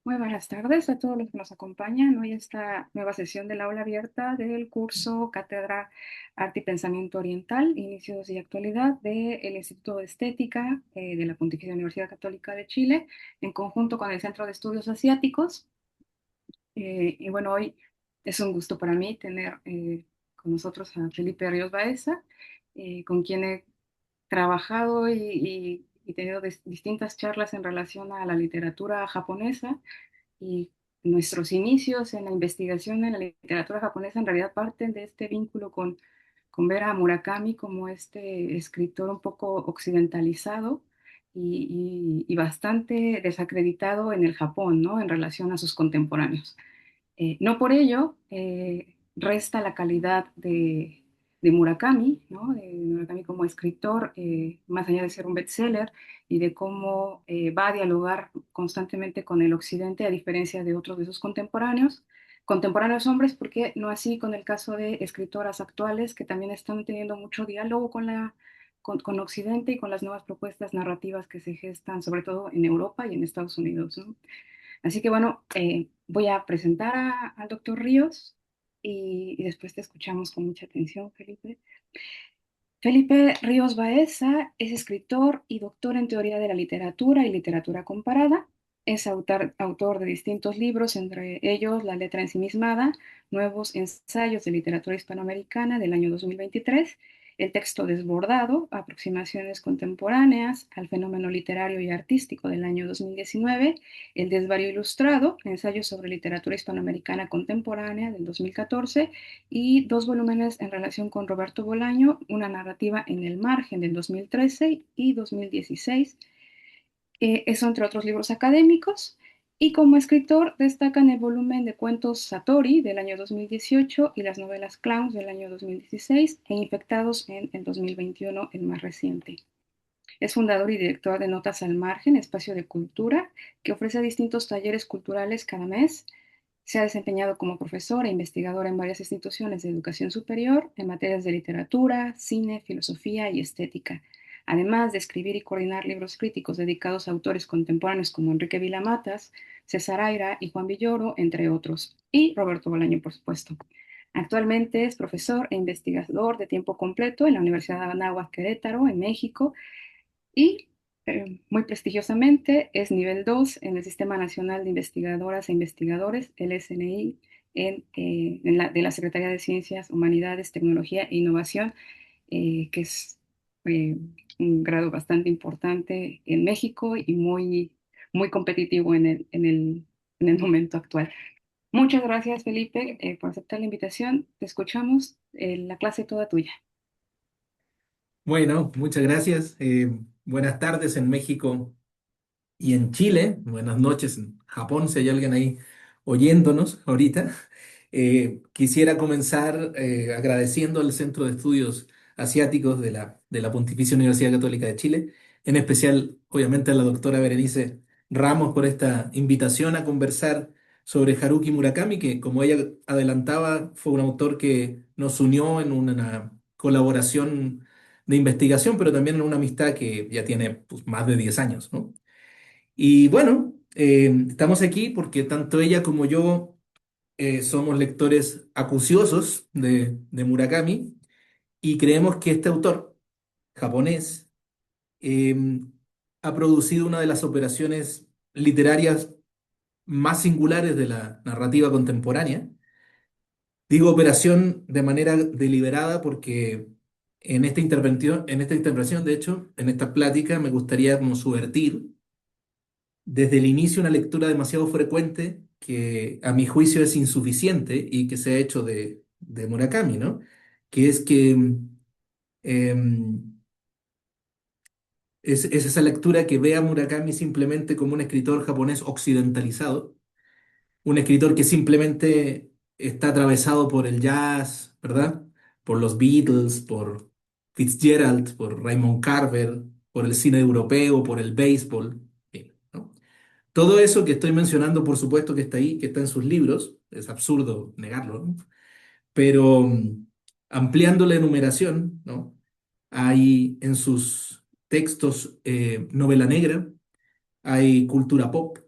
Muy buenas tardes a todos los que nos acompañan. Hoy esta nueva sesión del aula abierta del curso Cátedra Arte y Pensamiento Oriental, Inicios y Actualidad del Instituto de Estética de la Pontificia Universidad Católica de Chile, en conjunto con el Centro de Estudios Asiáticos. Y bueno, hoy es un gusto para mí tener con nosotros a Felipe Ríos Baeza, con quien he trabajado y tenido distintas charlas en relación a la literatura japonesa y nuestros inicios en la investigación en la literatura japonesa en realidad parten de este vínculo con ver a Murakami como este escritor un poco occidentalizado y bastante desacreditado en el Japón, ¿no? En relación a sus contemporáneos. No por ello resta la calidad de Murakami, ¿no? De Murakami como escritor, más allá de ser un bestseller y de cómo va a dialogar constantemente con el occidente, a diferencia de otros de sus contemporáneos hombres, porque no así con el caso de escritoras actuales que también están teniendo mucho diálogo con Occidente y con las nuevas propuestas narrativas que se gestan, sobre todo en Europa y en Estados Unidos, ¿no? Así que bueno, voy a presentar al doctor Ríos y después te escuchamos con mucha atención, Felipe. Felipe Ríos Baeza es escritor y doctor en teoría de la literatura y literatura comparada. Es autor de distintos libros, entre ellos La letra ensimismada, Nuevos ensayos de literatura hispanoamericana del año 2023, El texto desbordado, Aproximaciones contemporáneas al fenómeno literario y artístico del año 2019, El desvarío ilustrado, Ensayos sobre literatura hispanoamericana contemporánea del 2014 y dos volúmenes en relación con Roberto Bolaño, una narrativa en el margen del 2013 y 2016. Eso entre otros libros académicos. Y como escritor destacan el volumen de cuentos Satori del año 2018 y las novelas Clowns del año 2016 e Infectados en el 2021, el más reciente. Es fundador y director de Notas al Margen, espacio de cultura, que ofrece distintos talleres culturales cada mes. Se ha desempeñado como profesor e investigador en varias instituciones de educación superior en materias de literatura, cine, filosofía y estética, además de escribir y coordinar libros críticos dedicados a autores contemporáneos como Enrique Vilamatas, César Aira y Juan Villoro, entre otros, y Roberto Bolaño, por supuesto. Actualmente es profesor e investigador de tiempo completo en la Universidad de Anáhuac Querétaro, en México, y muy prestigiosamente es nivel 2 en el Sistema Nacional de Investigadoras e Investigadores, el SNI, de la Secretaría de Ciencias, Humanidades, Tecnología e Innovación, que es eh, un grado bastante importante en México y muy competitivo en el momento actual. Muchas gracias, Felipe, por aceptar la invitación. Te escuchamos. La clase toda tuya. Bueno, muchas gracias. Buenas tardes en México y en Chile. Buenas noches en Japón, si hay alguien ahí oyéndonos ahorita. Quisiera comenzar agradeciendo al Centro de Estudios Asiáticos de la Pontificia Universidad Católica de Chile, en especial, obviamente, a la doctora Berenice Ramos por esta invitación a conversar sobre Haruki Murakami, que, como ella adelantaba, fue un autor que nos unió en una colaboración de investigación, pero también en una amistad que ya tiene pues, más de 10 años, ¿no? Y bueno, estamos aquí porque tanto ella como yo somos lectores acuciosos de Murakami y creemos que este autor japonés eh, ha producido una de las operaciones literarias más singulares de la narrativa contemporánea. Digo operación de manera deliberada porque en esta intervención, de hecho, en esta plática, me gustaría como subvertir desde el inicio una lectura demasiado frecuente que a mi juicio es insuficiente y que se ha hecho de Murakami, ¿no? Que es que em, es esa lectura que ve a Murakami simplemente como un escritor japonés occidentalizado, un escritor que simplemente está atravesado por el jazz, ¿verdad? Por los Beatles, por Fitzgerald, por Raymond Carver, por el cine europeo, por el béisbol, ¿no? Todo eso que estoy mencionando, por supuesto que está ahí, que está en sus libros, es absurdo negarlo, ¿no? Pero ampliando la enumeración, ¿no? Hay en sus textos novela negra, hay cultura pop,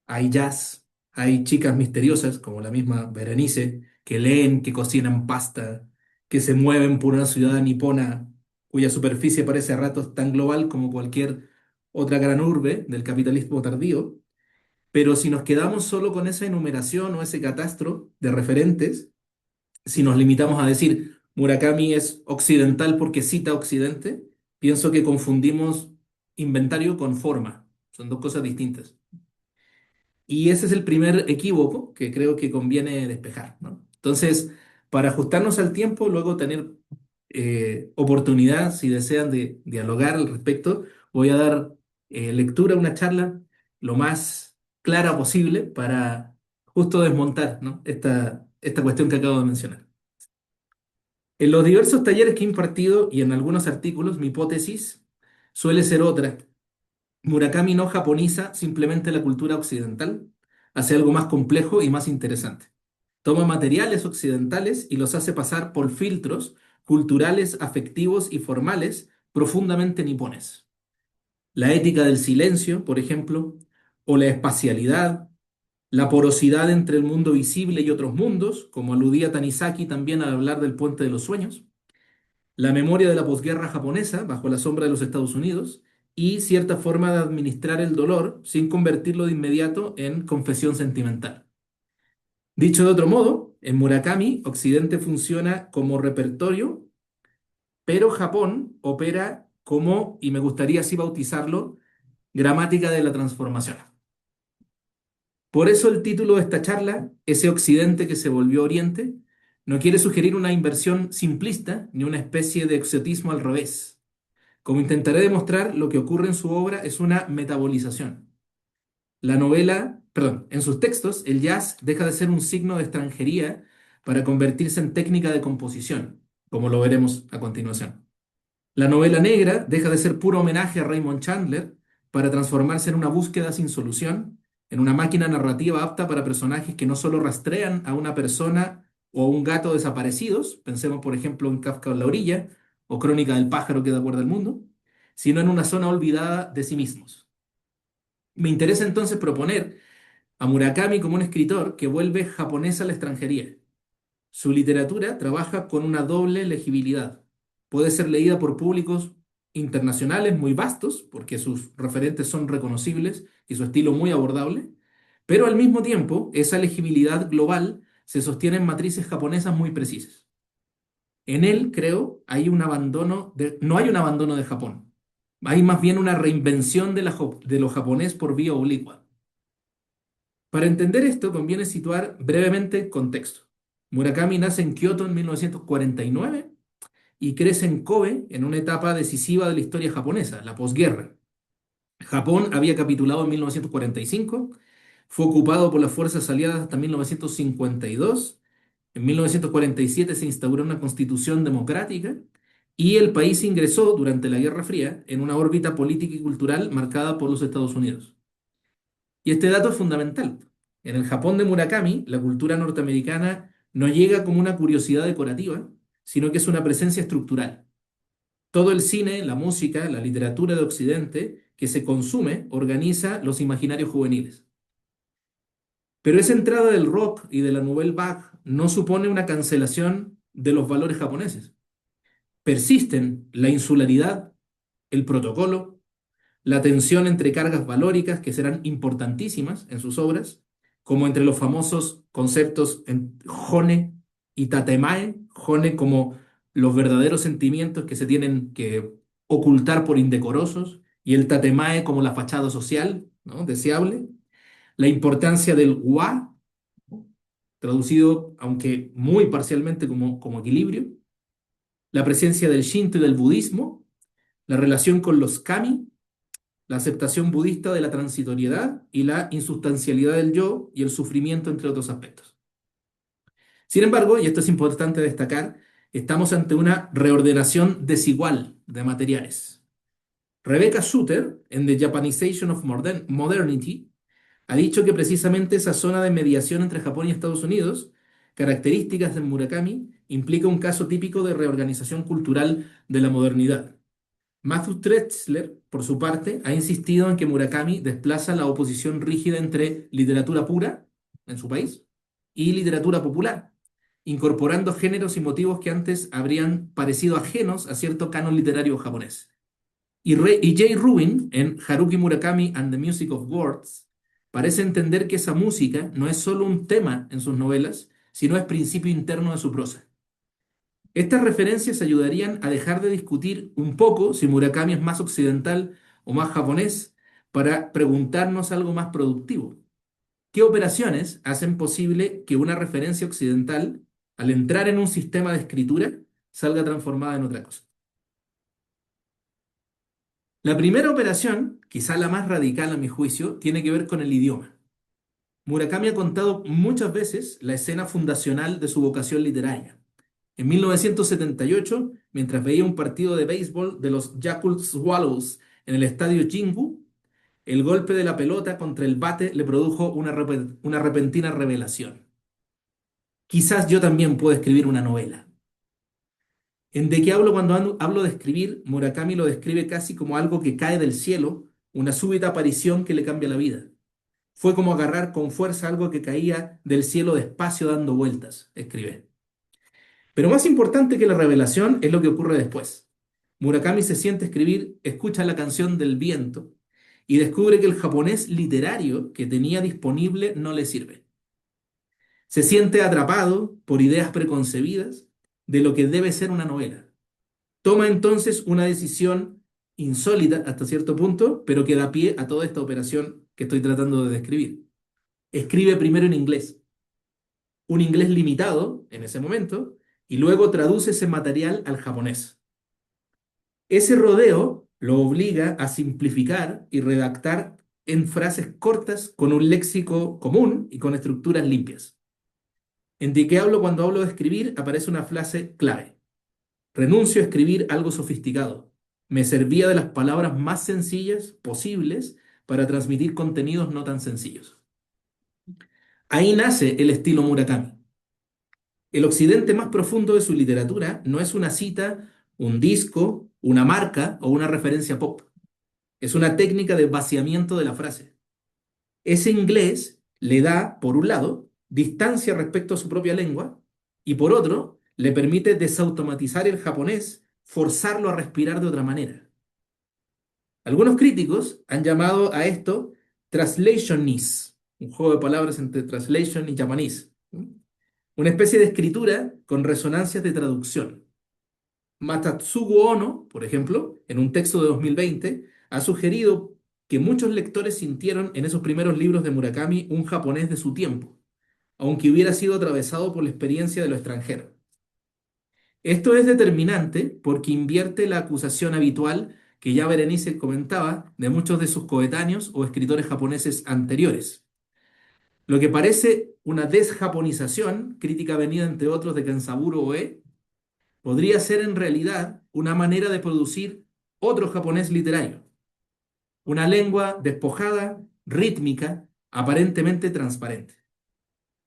hay jazz, hay chicas misteriosas, como la misma Berenice, que leen, que cocinan pasta, que se mueven por una ciudad nipona cuya superficie parece a ratos tan global como cualquier otra gran urbe del capitalismo tardío. Pero si nos quedamos solo con esa enumeración o ese catastro de referentes, si nos limitamos a decir Murakami es occidental porque cita Occidente, pienso que confundimos inventario con forma. Son dos cosas distintas. Y ese es el primer equívoco que creo que conviene despejar, ¿no? Entonces, para ajustarnos al tiempo, luego tener oportunidad, si desean, de dialogar al respecto, voy a dar lectura a una charla lo más clara posible para justo desmontar, ¿no? esta cuestión que acabo de mencionar. En los diversos talleres que he impartido y en algunos artículos, mi hipótesis suele ser otra. Murakami no japoniza simplemente la cultura occidental, hace algo más complejo y más interesante. Toma materiales occidentales y los hace pasar por filtros culturales, afectivos y formales profundamente nipones. La ética del silencio, por ejemplo, o la espacialidad, la porosidad entre el mundo visible y otros mundos, como aludía Tanizaki también al hablar del puente de los sueños, la memoria de la posguerra japonesa bajo la sombra de los Estados Unidos y cierta forma de administrar el dolor sin convertirlo de inmediato en confesión sentimental. Dicho de otro modo, en Murakami, Occidente funciona como repertorio, pero Japón opera como, y me gustaría así bautizarlo, gramática de la transformación. Por eso el título de esta charla, Ese Occidente que se volvió Oriente, no quiere sugerir una inversión simplista ni una especie de exotismo al revés. Como intentaré demostrar, lo que ocurre en su obra es una metabolización. La novela, perdón, en sus textos, el jazz deja de ser un signo de extranjería para convertirse en técnica de composición, como lo veremos a continuación. La novela negra deja de ser puro homenaje a Raymond Chandler para transformarse en una búsqueda sin solución, en una máquina narrativa apta para personajes que no solo rastrean a una persona o a un gato desaparecidos, pensemos por ejemplo en Kafka en la orilla, o Crónica del pájaro que da cuerda al mundo, sino en una zona olvidada de sí mismos. Me interesa entonces proponer a Murakami como un escritor que vuelve japonesa a la extranjería. Su literatura trabaja con una doble legibilidad. Puede ser leída por públicos internacionales muy vastos, porque sus referentes son reconocibles y su estilo muy abordable, pero al mismo tiempo esa legibilidad global se sostiene en matrices japonesas muy precisas. En él, creo, no hay un abandono de Japón, hay más bien una reinvención de lo japonés por vía oblicua. Para entender esto, conviene situar brevemente el contexto. Murakami nace en Kioto en 1949 y crece en Kobe en una etapa decisiva de la historia japonesa, la posguerra. Japón había capitulado en 1945, fue ocupado por las fuerzas aliadas hasta 1952, en 1947 se instauró una constitución democrática y el país ingresó durante la Guerra Fría en una órbita política y cultural marcada por los Estados Unidos. Y este dato es fundamental. En el Japón de Murakami, la cultura norteamericana no llega como una curiosidad decorativa, sino que es una presencia estructural. Todo el cine, la música, la literatura de Occidente que se consume organiza los imaginarios juveniles. Pero esa entrada del rock y de la Nouvelle Vague no supone una cancelación de los valores japoneses. Persisten la insularidad, el protocolo, la tensión entre cargas valóricas que serán importantísimas en sus obras, como entre los famosos conceptos en Hone y Tatemae, Hone como los verdaderos sentimientos que se tienen que ocultar por indecorosos, y el Tatemae como la fachada social, ¿no? Deseable, la importancia del wa, traducido aunque muy parcialmente como equilibrio, la presencia del Shinto y del budismo, la relación con los kami, la aceptación budista de la transitoriedad y la insustancialidad del yo y el sufrimiento, entre otros aspectos. Sin embargo, y esto es importante destacar, estamos ante una reordenación desigual de materiales. Rebecca Suter, en The Japanization of Modernity, ha dicho que precisamente esa zona de mediación entre Japón y Estados Unidos, características de Murakami, implica un caso típico de reorganización cultural de la modernidad. Matthew Tretzler, por su parte, ha insistido en que Murakami desplaza la oposición rígida entre literatura pura, en su país, y literatura popular, incorporando géneros y motivos que antes habrían parecido ajenos a cierto canon literario japonés. Y Jay Rubin, en Haruki Murakami and the Music of Words, parece entender que esa música no es solo un tema en sus novelas, sino es principio interno de su prosa. Estas referencias ayudarían a dejar de discutir un poco si Murakami es más occidental o más japonés para preguntarnos algo más productivo. ¿Qué operaciones hacen posible que una referencia occidental, al entrar en un sistema de escritura, salga transformada en otra cosa? La primera operación, quizá la más radical a mi juicio, tiene que ver con el idioma. Murakami ha contado muchas veces la escena fundacional de su vocación literaria. En 1978, mientras veía un partido de béisbol de los Yakult Swallows en el estadio Jingu, el golpe de la pelota contra el bate le produjo una repentina revelación. Quizás yo también puedo escribir una novela. ¿En de qué hablo cuando hablo de escribir? Murakami lo describe casi como algo que cae del cielo, una súbita aparición que le cambia la vida. Fue como agarrar con fuerza algo que caía del cielo despacio dando vueltas, escribe. Pero más importante que la revelación es lo que ocurre después. Murakami se siente a escribir, escucha la canción del viento y descubre que el japonés literario que tenía disponible no le sirve. Se siente atrapado por ideas preconcebidas de lo que debe ser una novela. Toma entonces una decisión insólita hasta cierto punto, pero que da pie a toda esta operación que estoy tratando de describir. Escribe primero en inglés, un inglés limitado en ese momento, y luego traduce ese material al japonés. Ese rodeo lo obliga a simplificar y redactar en frases cortas con un léxico común y con estructuras limpias. ¿En de qué hablo cuando hablo de escribir? Aparece una frase clave. Renuncio a escribir algo sofisticado. Me servía de las palabras más sencillas posibles para transmitir contenidos no tan sencillos. Ahí nace el estilo Murakami. El occidente más profundo de su literatura no es una cita, un disco, una marca o una referencia pop. Es una técnica de vaciamiento de la frase. Ese inglés le da, por un lado, distancia respecto a su propia lengua y por otro, le permite desautomatizar el japonés, forzarlo a respirar de otra manera. Algunos críticos han llamado a esto translationese, un juego de palabras entre translation y japonés, una especie de escritura con resonancias de traducción. Matatsugu Ono, por ejemplo, en un texto de 2020, ha sugerido que muchos lectores sintieron en esos primeros libros de Murakami un japonés de su tiempo, aunque hubiera sido atravesado por la experiencia de lo extranjero. Esto es determinante porque invierte la acusación habitual que ya Berenice comentaba de muchos de sus coetáneos o escritores japoneses anteriores. Lo que parece una desjaponización, crítica venida entre otros de Kenzaburo Oe, podría ser en realidad una manera de producir otro japonés literario, una lengua despojada, rítmica, aparentemente transparente.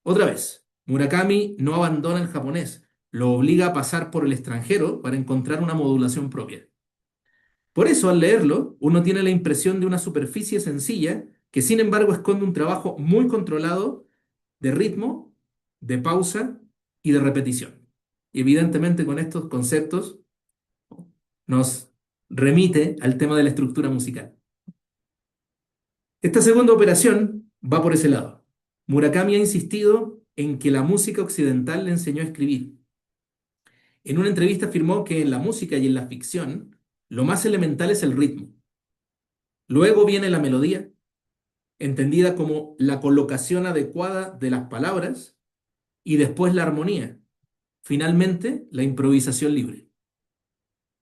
Otra vez, Murakami no abandona el japonés, lo obliga a pasar por el extranjero para encontrar una modulación propia. Por eso, al leerlo, uno tiene la impresión de una superficie sencilla que sin embargo esconde un trabajo muy controlado de ritmo, de pausa y de repetición. Y evidentemente con estos conceptos nos remite al tema de la estructura musical. Esta segunda operación va por ese lado. Murakami ha insistido en que la música occidental le enseñó a escribir. En una entrevista afirmó que en la música y en la ficción lo más elemental es el ritmo. Luego viene la melodía, entendida como la colocación adecuada de las palabras, y después la armonía. Finalmente, la improvisación libre.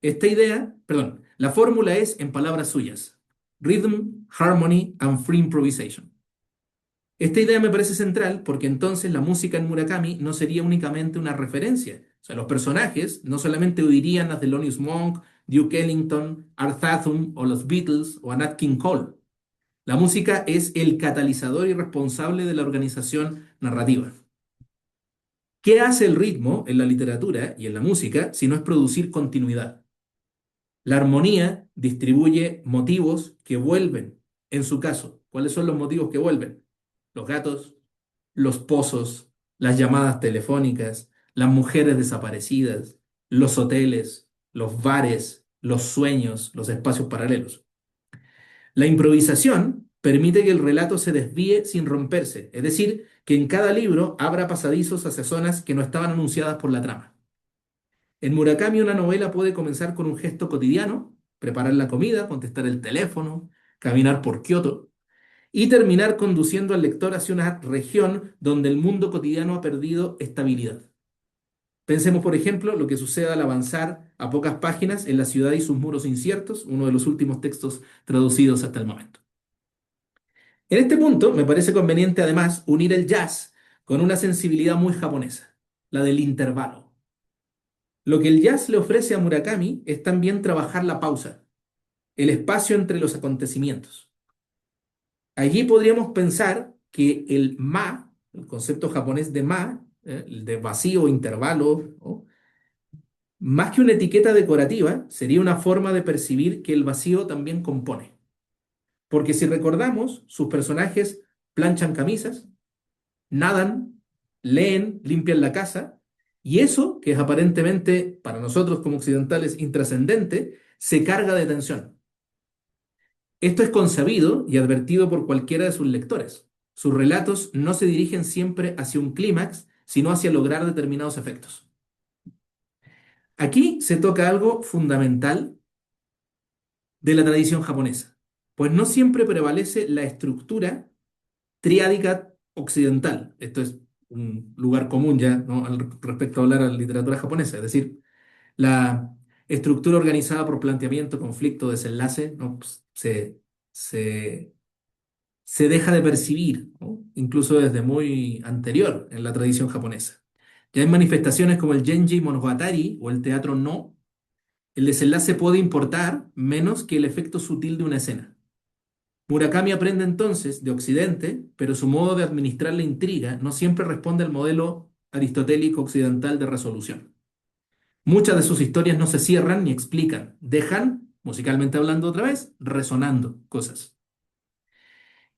La fórmula es, en palabras suyas, Rhythm, Harmony and Free Improvisation. Esta idea me parece central porque entonces la música en Murakami no sería únicamente una referencia. O sea, los personajes no solamente oirían a Thelonious Monk, Duke Ellington, Art Tatum o los Beatles o a Nat King Cole. La música es el catalizador y responsable de la organización narrativa. ¿Qué hace el ritmo en la literatura y en la música si no es producir continuidad? La armonía distribuye motivos que vuelven. En su caso, ¿cuáles son los motivos que vuelven? Los gatos, los pozos, las llamadas telefónicas, las mujeres desaparecidas, los hoteles, los bares, los sueños, los espacios paralelos. La improvisación permite que el relato se desvíe sin romperse, es decir, que en cada libro abra pasadizos hacia zonas que no estaban anunciadas por la trama. En Murakami una novela puede comenzar con un gesto cotidiano, preparar la comida, contestar el teléfono, caminar por Kioto, y terminar conduciendo al lector hacia una región donde el mundo cotidiano ha perdido estabilidad. Pensemos, por ejemplo, lo que sucede al avanzar a pocas páginas en La ciudad y sus muros inciertos, uno de los últimos textos traducidos hasta el momento. En este punto me parece conveniente además unir el jazz con una sensibilidad muy japonesa, la del intervalo. Lo que el jazz le ofrece a Murakami es también trabajar la pausa, el espacio entre los acontecimientos. Allí podríamos pensar que el ma, el concepto japonés de ma, el de vacío o intervalo, ¿no? Más que una etiqueta decorativa, sería una forma de percibir que el vacío también compone. Porque si recordamos, sus personajes planchan camisas, nadan, leen, limpian la casa, y eso, que es aparentemente para nosotros como occidentales intrascendente, se carga de tensión. Esto es consabido y advertido por cualquiera de sus lectores. Sus relatos no se dirigen siempre hacia un clímax, sino hacia lograr determinados efectos. Aquí se toca algo fundamental de la tradición japonesa, pues no siempre prevalece la estructura triádica occidental. Esto es un lugar común ya, ¿no? Respecto a hablar a la literatura japonesa, es decir, la estructura organizada por planteamiento, conflicto, desenlace, ¿no? Pues, se, se deja de percibir, ¿no? Incluso desde muy anterior en la tradición japonesa. Ya en manifestaciones como el Genji Monogatari o el teatro no, el desenlace puede importar menos que el efecto sutil de una escena. Murakami aprende entonces de Occidente, pero su modo de administrar la intriga no siempre responde al modelo aristotélico occidental de resolución. Muchas de sus historias no se cierran ni explican, dejan, musicalmente hablando otra vez, resonando cosas.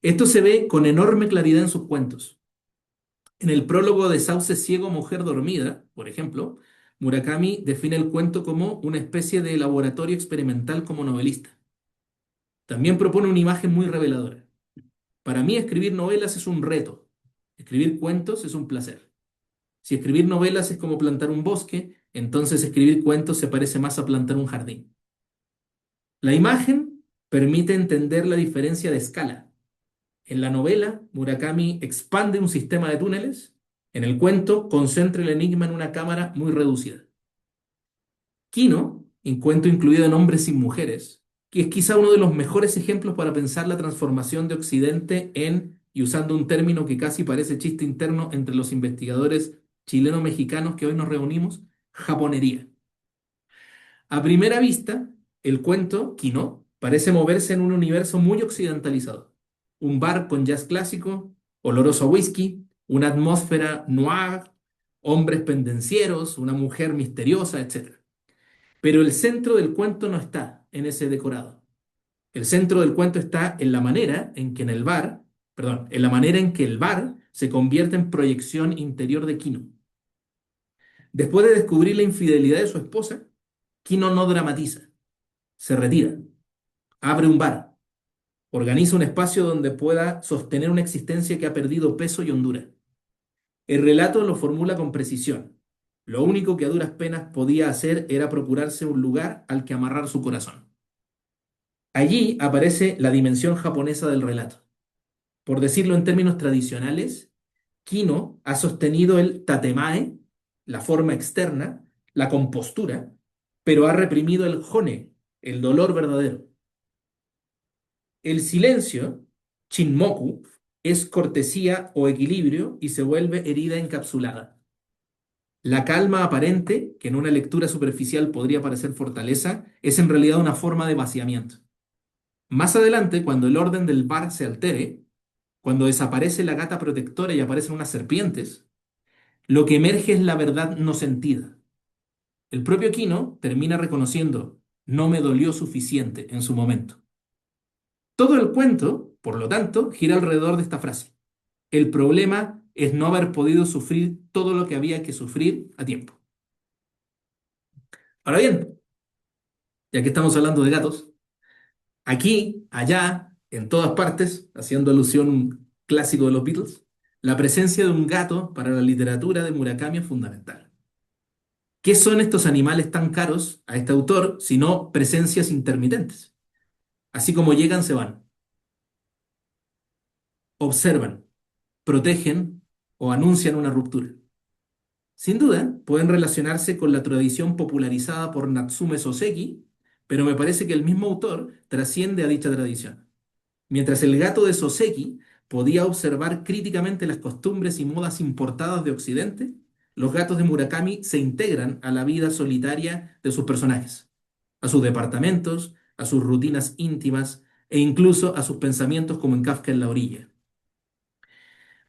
Esto se ve con enorme claridad en sus cuentos. En el prólogo de Sauce ciego, mujer dormida, por ejemplo, Murakami define el cuento como una especie de laboratorio experimental como novelista. También propone una imagen muy reveladora. Para mí escribir novelas es un reto. Escribir cuentos es un placer. Si escribir novelas es como plantar un bosque, entonces escribir cuentos se parece más a plantar un jardín. La imagen permite entender la diferencia de escala. En la novela, Murakami expande un sistema de túneles. En el cuento, concentra el enigma en una cámara muy reducida. Kino, en cuento incluido en Hombres sin Mujeres, que es quizá uno de los mejores ejemplos para pensar la transformación de Occidente en, y usando un término que casi parece chiste interno entre los investigadores chileno-mexicanos que hoy nos reunimos, japonería. A primera vista, el cuento, Kino, parece moverse en un universo muy occidentalizado. Un bar con jazz clásico, oloroso a whisky, una atmósfera noir, hombres pendencieros, una mujer misteriosa, etc. Pero el centro del cuento no está en ese decorado. El centro del cuento está en la manera en que en la manera en que el bar se convierte en proyección interior de Kino. Después de descubrir la infidelidad de su esposa, Kino no dramatiza, se retira, abre un bar, organiza un espacio donde pueda sostener una existencia que ha perdido peso y hondura. El relato lo formula con precisión. Lo único que a duras penas podía hacer era procurarse un lugar al que amarrar su corazón. Allí aparece la dimensión japonesa del relato. Por decirlo en términos tradicionales, Kino ha sostenido el tatemae, la forma externa, la compostura, pero ha reprimido el hone, el dolor verdadero. El silencio, chinmoku, es cortesía o equilibrio y se vuelve herida encapsulada. La calma aparente, que en una lectura superficial podría parecer fortaleza, es en realidad una forma de vaciamiento. Más adelante, cuando el orden del bar se altere, cuando desaparece la gata protectora y aparecen unas serpientes, lo que emerge es la verdad no sentida. El propio Kino termina reconociendo, no me dolió suficiente en su momento. Todo el cuento, por lo tanto, gira alrededor de esta frase. El problema es no haber podido sufrir todo lo que había que sufrir a tiempo. Ahora bien, ya que estamos hablando de gatos, aquí, allá, en todas partes, haciendo alusión a un clásico de los Beatles, la presencia de un gato para la literatura de Murakami es fundamental. ¿Qué son estos animales tan caros a este autor sino presencias intermitentes? Así como llegan, se van, observan, protegen o anuncian una ruptura. Sin duda, pueden relacionarse con la tradición popularizada por Natsume Soseki, pero me parece que el mismo autor trasciende a dicha tradición. Mientras el gato de Soseki podía observar críticamente las costumbres y modas importadas de Occidente, los gatos de Murakami se integran a la vida solitaria de sus personajes, a sus departamentos, a sus rutinas íntimas e incluso a sus pensamientos como en Kafka en la orilla.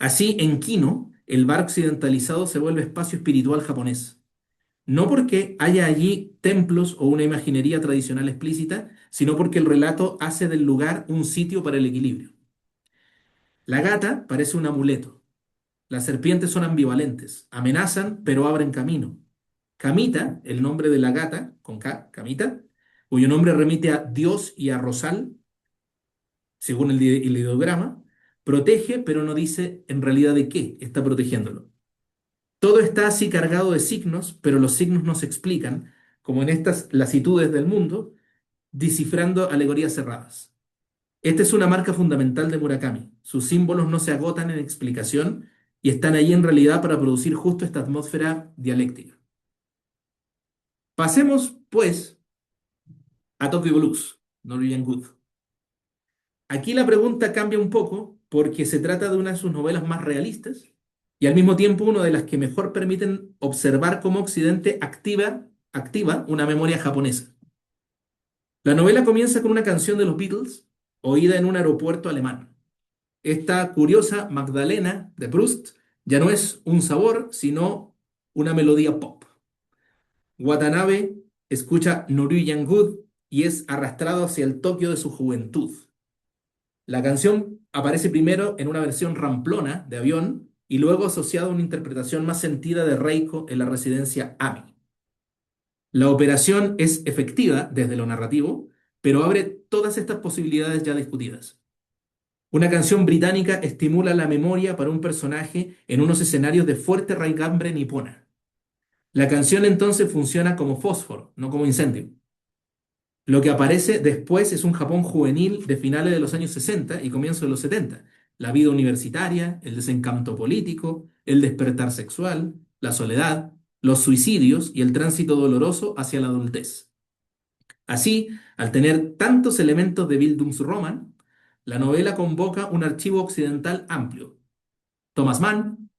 Así, en Kino, el bar occidentalizado se vuelve espacio espiritual japonés. No porque haya allí templos o una imaginería tradicional explícita, sino porque el relato hace del lugar un sitio para el equilibrio. La gata parece un amuleto. Las serpientes son ambivalentes, amenazan pero abren camino. Kamita, el nombre de la gata, con K, Kamita, cuyo nombre remite a Dios y a Rosal, según el ideograma, protege pero no dice en realidad de qué está protegiéndolo. Todo está así cargado de signos, pero los signos no se explican, como en estas latitudes del mundo, descifrando alegorías cerradas. Esta es una marca fundamental de Murakami. Sus símbolos no se agotan en explicación y están ahí en realidad para producir justo esta atmósfera dialéctica. Pasemos, pues, a Tokyo Blues, Norwegian Wood. Aquí la pregunta cambia un poco porque se trata de una de sus novelas más realistas y al mismo tiempo una de las que mejor permiten observar cómo Occidente activa una memoria japonesa. La novela comienza con una canción de los Beatles oída en un aeropuerto alemán. Esta curiosa Magdalena de Proust ya no es un sabor, sino una melodía pop. Watanabe escucha Norwegian Wood y es arrastrado hacia el Tokio de su juventud. La canción aparece primero en una versión ramplona de avión y luego asociada a una interpretación más sentida de Reiko en la residencia Ami. La operación es efectiva desde lo narrativo, pero abre todas estas posibilidades ya discutidas. Una canción británica estimula la memoria para un personaje en unos escenarios de fuerte raigambre nipona. La canción entonces funciona como fósforo, no como incendio. Lo que aparece después es un Japón juvenil de finales de los años 60 y comienzos de los 70. La vida universitaria, el desencanto político, el despertar sexual, la soledad, los suicidios y el tránsito doloroso hacia la adultez. Así, al tener tantos elementos de Bildungsroman, la novela convoca un archivo occidental amplio. Thomas Mann,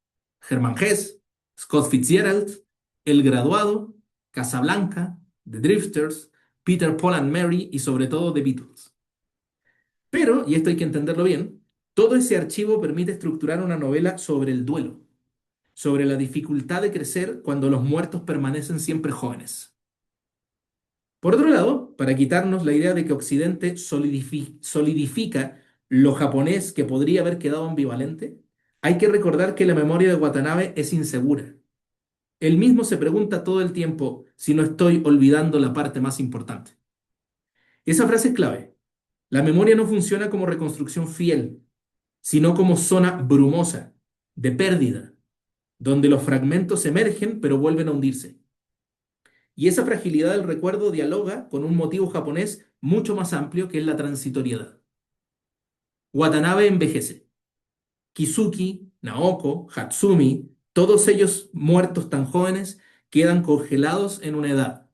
Hermann Hesse, Scott Fitzgerald, El Graduado, Casablanca, The Drifters, Peter, Paul and Mary y sobre todo The Beatles. Pero, y esto hay que entenderlo bien, todo ese archivo permite estructurar una novela sobre el duelo, sobre la dificultad de crecer cuando los muertos permanecen siempre jóvenes. Por otro lado, para quitarnos la idea de que Occidente solidifica lo japonés que podría haber quedado ambivalente, hay que recordar que la memoria de Watanabe es insegura. Él mismo se pregunta todo el tiempo si no estoy olvidando la parte más importante. Esa frase es clave. La memoria no funciona como reconstrucción fiel, sino como zona brumosa, de pérdida, donde los fragmentos emergen pero vuelven a hundirse. Y esa fragilidad del recuerdo dialoga con un motivo japonés mucho más amplio que es la transitoriedad. Watanabe envejece. Kizuki, Naoko, Hatsumi, todos ellos muertos tan jóvenes, quedan congelados en una edad.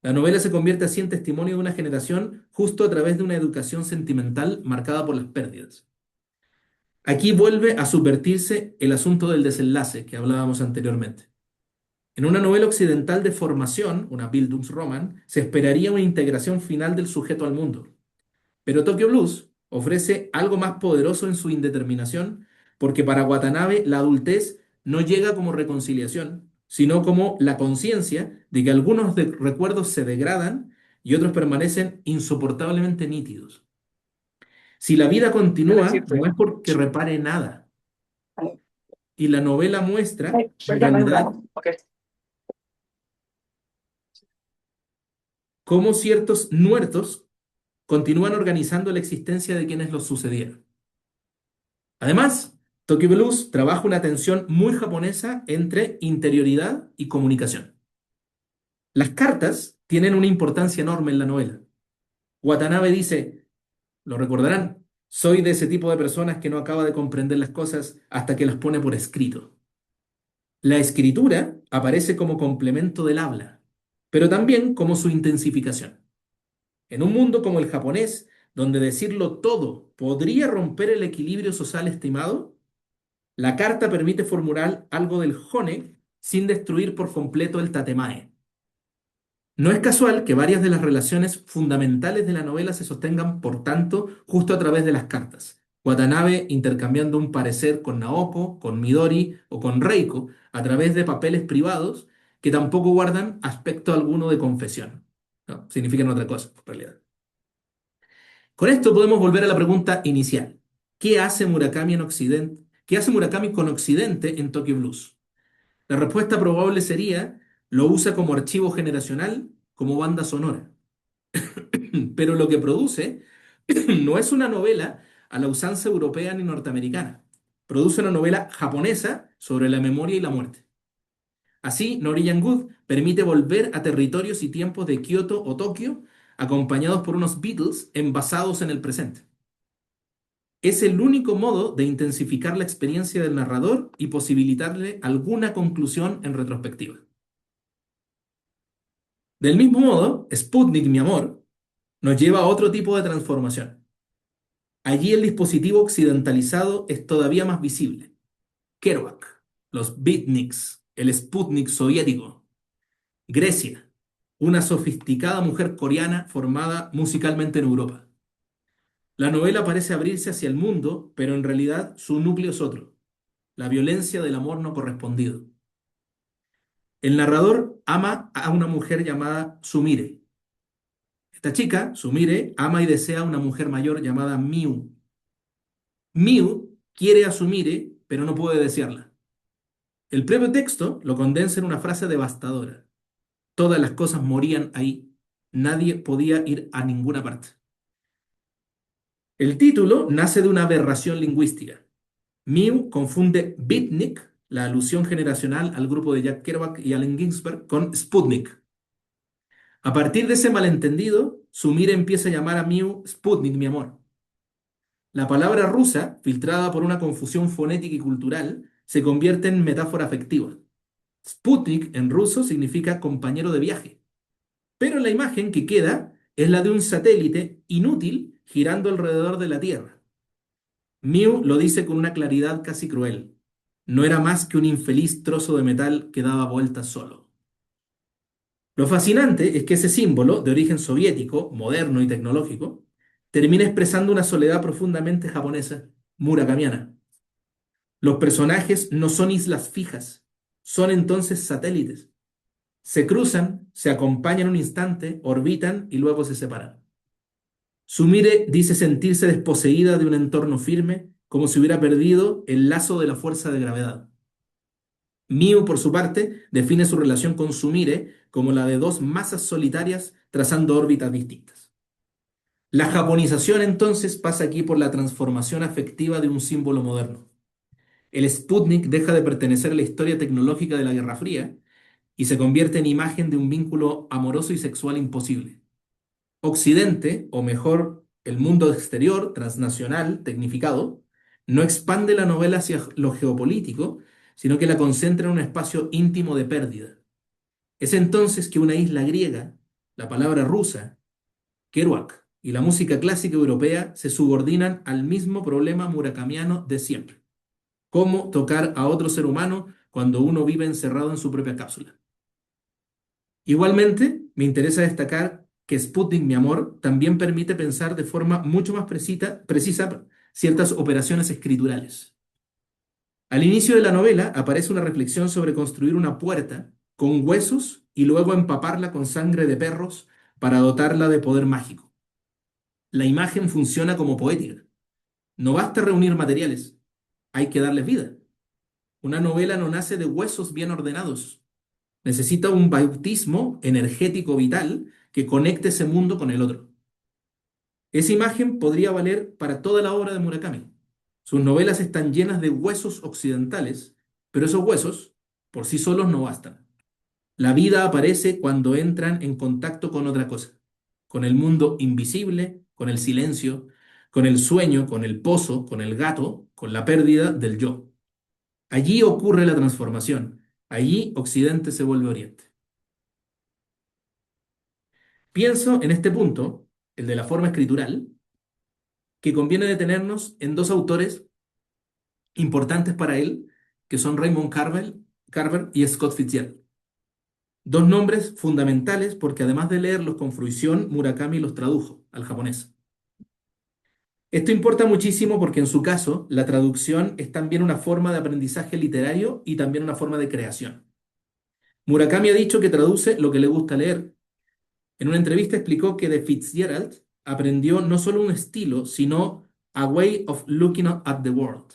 La novela se convierte así en testimonio de una generación justo a través de una educación sentimental marcada por las pérdidas. Aquí vuelve a subvertirse el asunto del desenlace que hablábamos anteriormente. En una novela occidental de formación, una Bildungsroman, se esperaría una integración final del sujeto al mundo. Pero Tokyo Blues ofrece algo más poderoso en su indeterminación, porque para Watanabe la adultez no llega como reconciliación, sino como la conciencia de que algunos recuerdos se degradan y otros permanecen insoportablemente nítidos. Si la vida Es continúa, decir, no es porque repare nada, y la novela muestra, en perdón, realidad, ok. cómo ciertos muertos continúan organizando la existencia de quienes los sucedieron. Además, Tokyo Blues trabaja una tensión muy japonesa entre interioridad y comunicación. Las cartas tienen una importancia enorme en la novela. Watanabe dice, lo recordarán, soy de ese tipo de personas que no acaba de comprender las cosas hasta que las pone por escrito. La escritura aparece como complemento del habla, pero también como su intensificación. En un mundo como el japonés, donde decirlo todo podría romper el equilibrio social estimado, la carta permite formular algo del hone sin destruir por completo el tatemae. No es casual que varias de las relaciones fundamentales de la novela se sostengan, por tanto, justo a través de las cartas. Watanabe intercambiando un parecer con Naoko, con Midori o con Reiko a través de papeles privados que tampoco guardan aspecto alguno de confesión. No, significan otra cosa, en realidad. Con esto podemos volver a la pregunta inicial. ¿Qué hace Murakami en Occidente? ¿Qué hace Murakami con Occidente en Tokyo Blues? La respuesta probable sería, lo usa como archivo generacional, como banda sonora. Pero lo que produce no es una novela a la usanza europea ni norteamericana. Produce una novela japonesa sobre la memoria y la muerte. Así, Norwegian Wood permite volver a territorios y tiempos de Kioto o Tokio, acompañados por unos Beatles envasados en el presente. Es el único modo de intensificar la experiencia del narrador y posibilitarle alguna conclusión en retrospectiva. Del mismo modo, Sputnik, mi amor, nos lleva a otro tipo de transformación. Allí el dispositivo occidentalizado es todavía más visible. Kerouac, los beatniks, el Sputnik soviético. Grecia, una sofisticada mujer coreana formada musicalmente en Europa. La novela parece abrirse hacia el mundo, pero en realidad su núcleo es otro, la violencia del amor no correspondido. El narrador ama a una mujer llamada Sumire. Esta chica, Sumire, ama y desea a una mujer mayor llamada Miu. Miu quiere a Sumire, pero no puede desearla. El propio texto lo condensa en una frase devastadora. Todas las cosas morían ahí. Nadie podía ir a ninguna parte. El título nace de una aberración lingüística. Miu confunde beatnik, la alusión generacional al grupo de Jack Kerouac y Allen Ginsberg, con Sputnik. A partir de ese malentendido, Sumire empieza a llamar a Miu Sputnik, mi amor. La palabra rusa, filtrada por una confusión fonética y cultural, se convierte en metáfora afectiva. Sputnik en ruso significa compañero de viaje, pero la imagen que queda es la de un satélite inútil girando alrededor de la Tierra. Miu lo dice con una claridad casi cruel. No era más que un infeliz trozo de metal que daba vueltas solo. Lo fascinante es que ese símbolo, de origen soviético, moderno y tecnológico, termina expresando una soledad profundamente japonesa, murakamiana. Los personajes no son islas fijas, son entonces satélites. Se cruzan, se acompañan un instante, orbitan y luego se separan. Sumire dice sentirse desposeída de un entorno firme, como si hubiera perdido el lazo de la fuerza de gravedad. Miu, por su parte, define su relación con Sumire como la de dos masas solitarias trazando órbitas distintas. La japonización entonces pasa aquí por la transformación afectiva de un símbolo moderno. El Sputnik deja de pertenecer a la historia tecnológica de la Guerra Fría y se convierte en imagen de un vínculo amoroso y sexual imposible. Occidente, o mejor, el mundo exterior, transnacional, tecnificado, no expande la novela hacia lo geopolítico, sino que la concentra en un espacio íntimo de pérdida. Es entonces que una isla griega, la palabra rusa, Kerouac, y la música clásica europea se subordinan al mismo problema murakamiano de siempre. ¿Cómo tocar a otro ser humano cuando uno vive encerrado en su propia cápsula? Igualmente, me interesa destacar que Sputnik, mi amor, también permite pensar de forma mucho más precisa ciertas operaciones escriturales. Al inicio de la novela aparece una reflexión sobre construir una puerta con huesos y luego empaparla con sangre de perros para dotarla de poder mágico. La imagen funciona como poética. No basta reunir materiales, hay que darles vida. Una novela no nace de huesos bien ordenados. Necesita un bautismo energético vital que conecte ese mundo con el otro. Esa imagen podría valer para toda la obra de Murakami. Sus novelas están llenas de huesos occidentales, pero esos huesos por sí solos no bastan. La vida aparece cuando entran en contacto con otra cosa, con el mundo invisible, con el silencio, con el sueño, con el pozo, con el gato, con la pérdida del yo. Allí ocurre la transformación. Allí Occidente se vuelve Oriente. Pienso en este punto, el de la forma escritural, que conviene detenernos en dos autores importantes para él, que son Raymond Carver y Scott Fitzgerald. Dos nombres fundamentales porque además de leerlos con fruición, Murakami los tradujo al japonés. Esto importa muchísimo porque en su caso la traducción es también una forma de aprendizaje literario y también una forma de creación. Murakami ha dicho que traduce lo que le gusta leer. En una entrevista explicó que de Fitzgerald aprendió no solo un estilo, sino a way of looking at the world.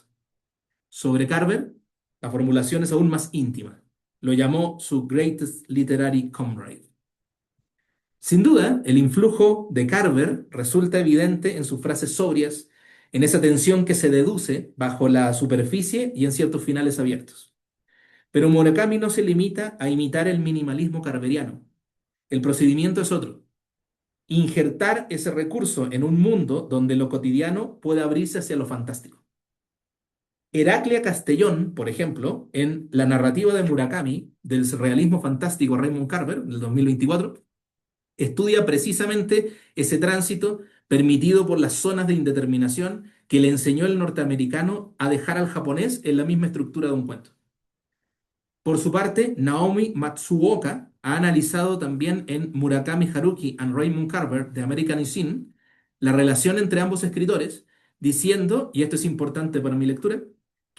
Sobre Carver, la formulación es aún más íntima. Lo llamó su greatest literary comrade. Sin duda, el influjo de Carver resulta evidente en sus frases sobrias, en esa tensión que se deduce bajo la superficie y en ciertos finales abiertos. Pero Murakami no se limita a imitar el minimalismo carveriano. El procedimiento es otro. Injertar ese recurso en un mundo donde lo cotidiano puede abrirse hacia lo fantástico. Heraclea Castellón, por ejemplo, en la narrativa de Murakami del realismo fantástico Raymond Carver, del 2024, estudia precisamente ese tránsito permitido por las zonas de indeterminación que le enseñó el norteamericano a dejar al japonés en la misma estructura de un cuento. Por su parte, Naomi Matsuoka ha analizado también en Murakami Haruki and Raymond Carver de American Sin la relación entre ambos escritores, diciendo, y esto es importante para mi lectura,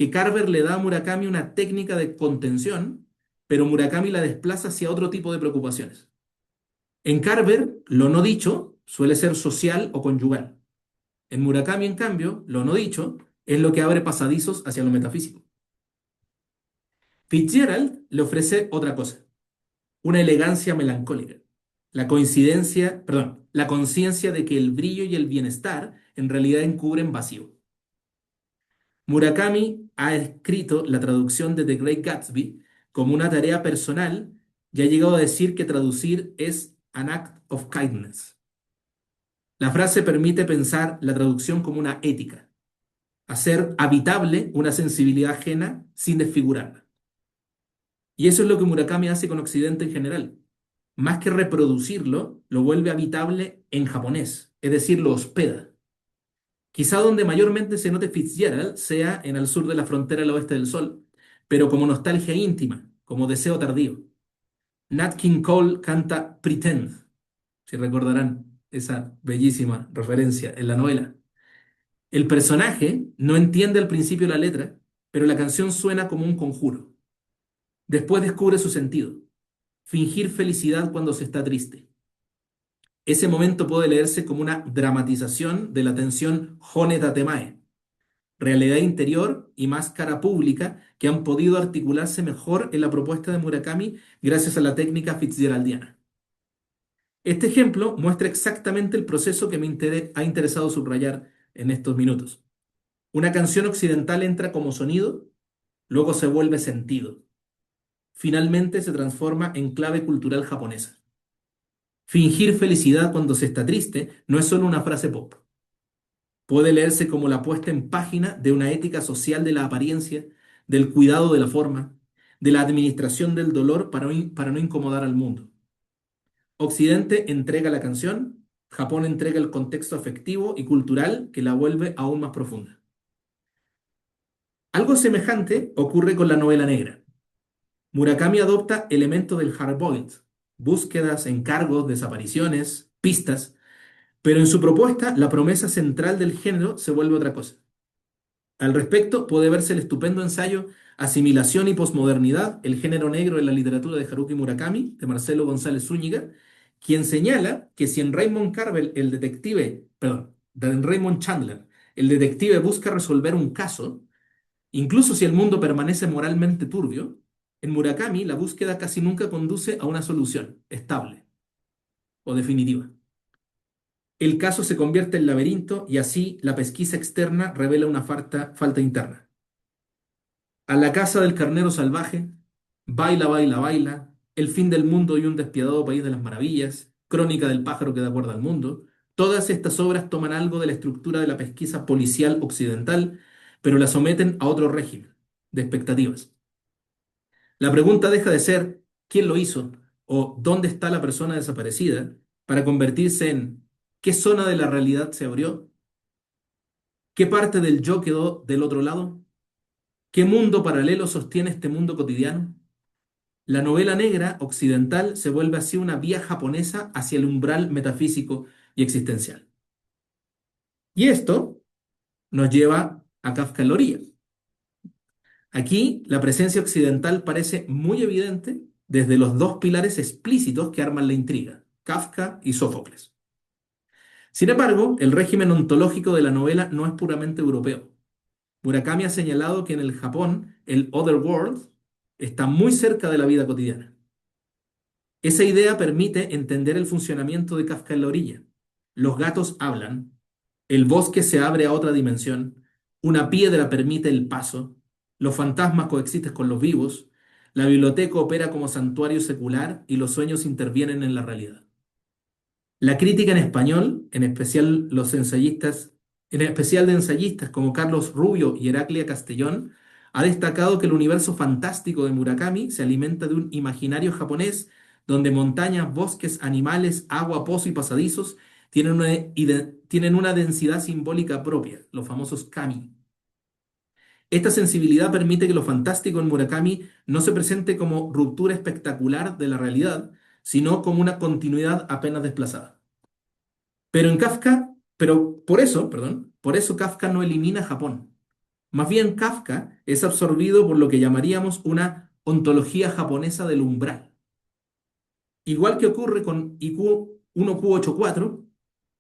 que Carver le da a Murakami una técnica de contención, pero Murakami la desplaza hacia otro tipo de preocupaciones. En Carver, lo no dicho suele ser social o conyugal. En Murakami, en cambio, lo no dicho es lo que abre pasadizos hacia lo metafísico. Fitzgerald le ofrece otra cosa, una elegancia melancólica, la conciencia de que el brillo y el bienestar en realidad encubren vacío. Murakami ha escrito la traducción de The Great Gatsby como una tarea personal y ha llegado a decir que traducir es an act of kindness. La frase permite pensar la traducción como una ética, hacer habitable una sensibilidad ajena sin desfigurarla. Y eso es lo que Murakami hace con Occidente en general. Más que reproducirlo, lo vuelve habitable en japonés, es decir, lo hospeda. Quizá donde mayormente se note Fitzgerald sea en el sur de la frontera al oeste del sol, pero como nostalgia íntima, como deseo tardío. Nat King Cole canta Pretend, si recordarán esa bellísima referencia en la novela. El personaje no entiende al principio la letra, pero la canción suena como un conjuro. Después descubre su sentido. Fingir felicidad cuando se está triste. Ese momento puede leerse como una dramatización de la tensión Hone Tatemae, realidad interior y máscara pública que han podido articularse mejor en la propuesta de Murakami gracias a la técnica fitzgeraldiana. Este ejemplo muestra exactamente el proceso que ha interesado subrayar en estos minutos. Una canción occidental entra como sonido, luego se vuelve sentido. Finalmente se transforma en clave cultural japonesa. Fingir felicidad cuando se está triste no es solo una frase pop. Puede leerse como la puesta en página de una ética social de la apariencia, del cuidado de la forma, de la administración del dolor para no incomodar al mundo. Occidente entrega la canción, Japón entrega el contexto afectivo y cultural que la vuelve aún más profunda. Algo semejante ocurre con la novela negra. Murakami adopta elementos del hard-boiled, búsquedas, encargos, desapariciones, pistas, pero en su propuesta la promesa central del género se vuelve otra cosa. Al respecto, puede verse el estupendo ensayo Asimilación y posmodernidad, el género negro en la literatura de Haruki Murakami, de Marcelo González Zúñiga, quien señala que si en Raymond Carver, el detective, perdón, en Raymond Chandler, el detective busca resolver un caso, incluso si el mundo permanece moralmente turbio, en Murakami la búsqueda casi nunca conduce a una solución estable o definitiva. El caso se convierte en laberinto y así la pesquisa externa revela una falta interna. A la casa del carnero salvaje, baila, baila, baila, el fin del mundo y un despiadado país de las maravillas, crónica del pájaro que da cuerda al mundo, todas estas obras toman algo de la estructura de la pesquisa policial occidental, pero la someten a otro régimen de expectativas. La pregunta deja de ser ¿quién lo hizo? O ¿dónde está la persona desaparecida? Para convertirse en ¿qué zona de la realidad se abrió? ¿Qué parte del yo quedó del otro lado? ¿Qué mundo paralelo sostiene este mundo cotidiano? La novela negra occidental se vuelve así una vía japonesa hacia el umbral metafísico y existencial. Y esto nos lleva a Kafka en la orilla. Aquí la presencia occidental parece muy evidente desde los dos pilares explícitos que arman la intriga, Kafka y Sófocles. Sin embargo, el régimen ontológico de la novela no es puramente europeo. Murakami ha señalado que en el Japón el other world está muy cerca de la vida cotidiana. Esa idea permite entender el funcionamiento de Kafka en la orilla. Los gatos hablan, el bosque se abre a otra dimensión, una piedra permite el paso, los fantasmas coexisten con los vivos, la biblioteca opera como santuario secular y los sueños intervienen en la realidad. La crítica en español, en especial los ensayistas, en especial de ensayistas como Carlos Rubio y Heraclia Castellón, ha destacado que el universo fantástico de Murakami se alimenta de un imaginario japonés donde montañas, bosques, animales, agua, pozo y pasadizos tienen una densidad simbólica propia, los famosos kami. Esta sensibilidad permite que lo fantástico en Murakami no se presente como ruptura espectacular de la realidad, sino como una continuidad apenas desplazada. Por eso Kafka no elimina Japón. Más bien Kafka es absorbido por lo que llamaríamos una ontología japonesa del umbral. Igual que ocurre con IQ 1Q84,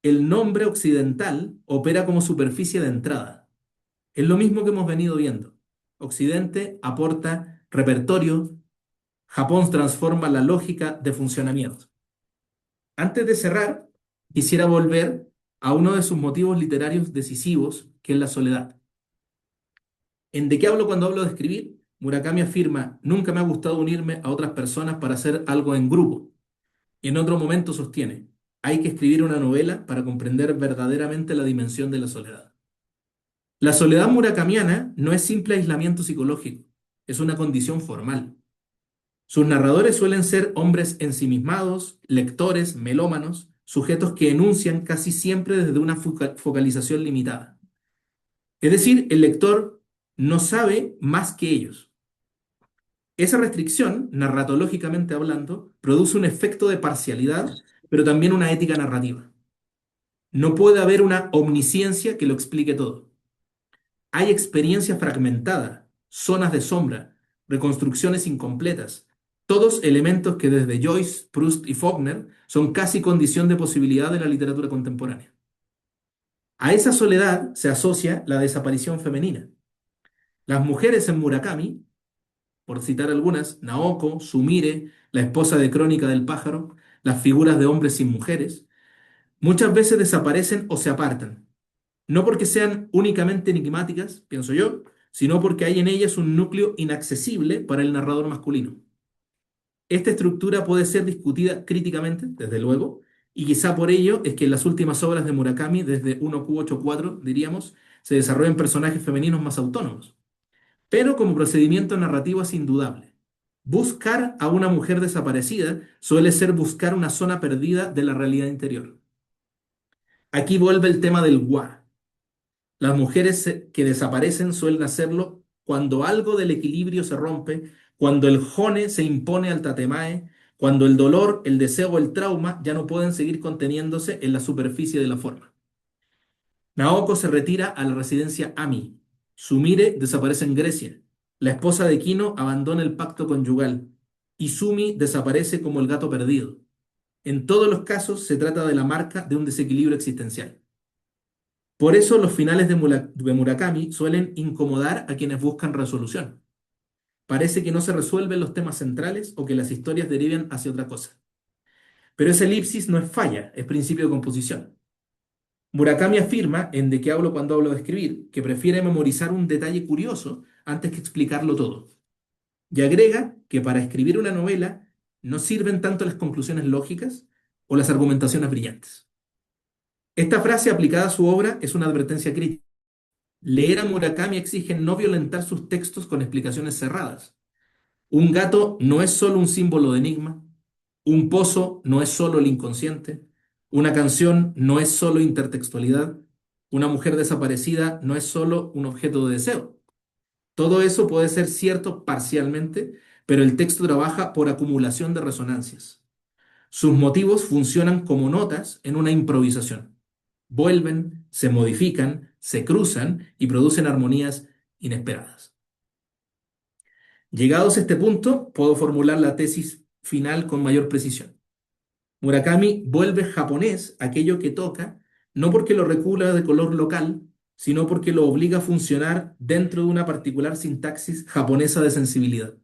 el nombre occidental opera como superficie de entrada. Es lo mismo que hemos venido viendo. Occidente aporta repertorio, Japón transforma la lógica de funcionamiento. Antes de cerrar, quisiera volver a uno de sus motivos literarios decisivos, que es la soledad. En ¿De qué hablo cuando hablo de escribir? Murakami afirma, nunca me ha gustado unirme a otras personas para hacer algo en grupo. Y en otro momento sostiene, hay que escribir una novela para comprender verdaderamente la dimensión de la soledad. La soledad murakamiana no es simple aislamiento psicológico, es una condición formal. Sus narradores suelen ser hombres ensimismados, lectores, melómanos, sujetos que enuncian casi siempre desde una focalización limitada. Es decir, el lector no sabe más que ellos. Esa restricción, narratológicamente hablando, produce un efecto de parcialidad, pero también una ética narrativa. No puede haber una omnisciencia que lo explique todo. Hay experiencia fragmentada, zonas de sombra, reconstrucciones incompletas, todos elementos que desde Joyce, Proust y Faulkner son casi condición de posibilidad de la literatura contemporánea. A esa soledad se asocia la desaparición femenina. Las mujeres en Murakami, por citar algunas, Naoko, Sumire, la esposa de Crónica del pájaro, las figuras de hombres sin mujeres, muchas veces desaparecen o se apartan, no porque sean únicamente enigmáticas, pienso yo, sino porque hay en ellas un núcleo inaccesible para el narrador masculino. Esta estructura puede ser discutida críticamente, desde luego, y quizá por ello es que en las últimas obras de Murakami, desde 1Q84, diríamos, se desarrollan personajes femeninos más autónomos. Pero como procedimiento narrativo es indudable. Buscar a una mujer desaparecida suele ser buscar una zona perdida de la realidad interior. Aquí vuelve el tema del wa. Las mujeres que desaparecen suelen hacerlo cuando algo del equilibrio se rompe, cuando el jone se impone al tatemae, cuando el dolor, el deseo o el trauma ya no pueden seguir conteniéndose en la superficie de la forma. Naoko se retira a la residencia Ami. Sumire desaparece en Grecia. La esposa de Kino abandona el pacto conyugal. Izumi desaparece como el gato perdido. En todos los casos se trata de la marca de un desequilibrio existencial. Por eso los finales de Murakami suelen incomodar a quienes buscan resolución. Parece que no se resuelven los temas centrales o que las historias deriven hacia otra cosa. Pero esa elipsis no es falla, es principio de composición. Murakami afirma, en De qué hablo cuando hablo de escribir, que prefiere memorizar un detalle curioso antes que explicarlo todo. Y agrega que para escribir una novela no sirven tanto las conclusiones lógicas o las argumentaciones brillantes. Esta frase aplicada a su obra es una advertencia crítica. Leer a Murakami exige no violentar sus textos con explicaciones cerradas. Un gato no es solo un símbolo de enigma, un pozo no es solo el inconsciente, una canción no es solo intertextualidad, una mujer desaparecida no es solo un objeto de deseo. Todo eso puede ser cierto parcialmente, pero el texto trabaja por acumulación de resonancias. Sus motivos funcionan como notas en una improvisación. Vuelven, se modifican, se cruzan y producen armonías inesperadas. Llegados a este punto, puedo formular la tesis final con mayor precisión. Murakami vuelve japonés aquello que toca, no porque lo recula de color local, sino porque lo obliga a funcionar dentro de una particular sintaxis japonesa de sensibilidad.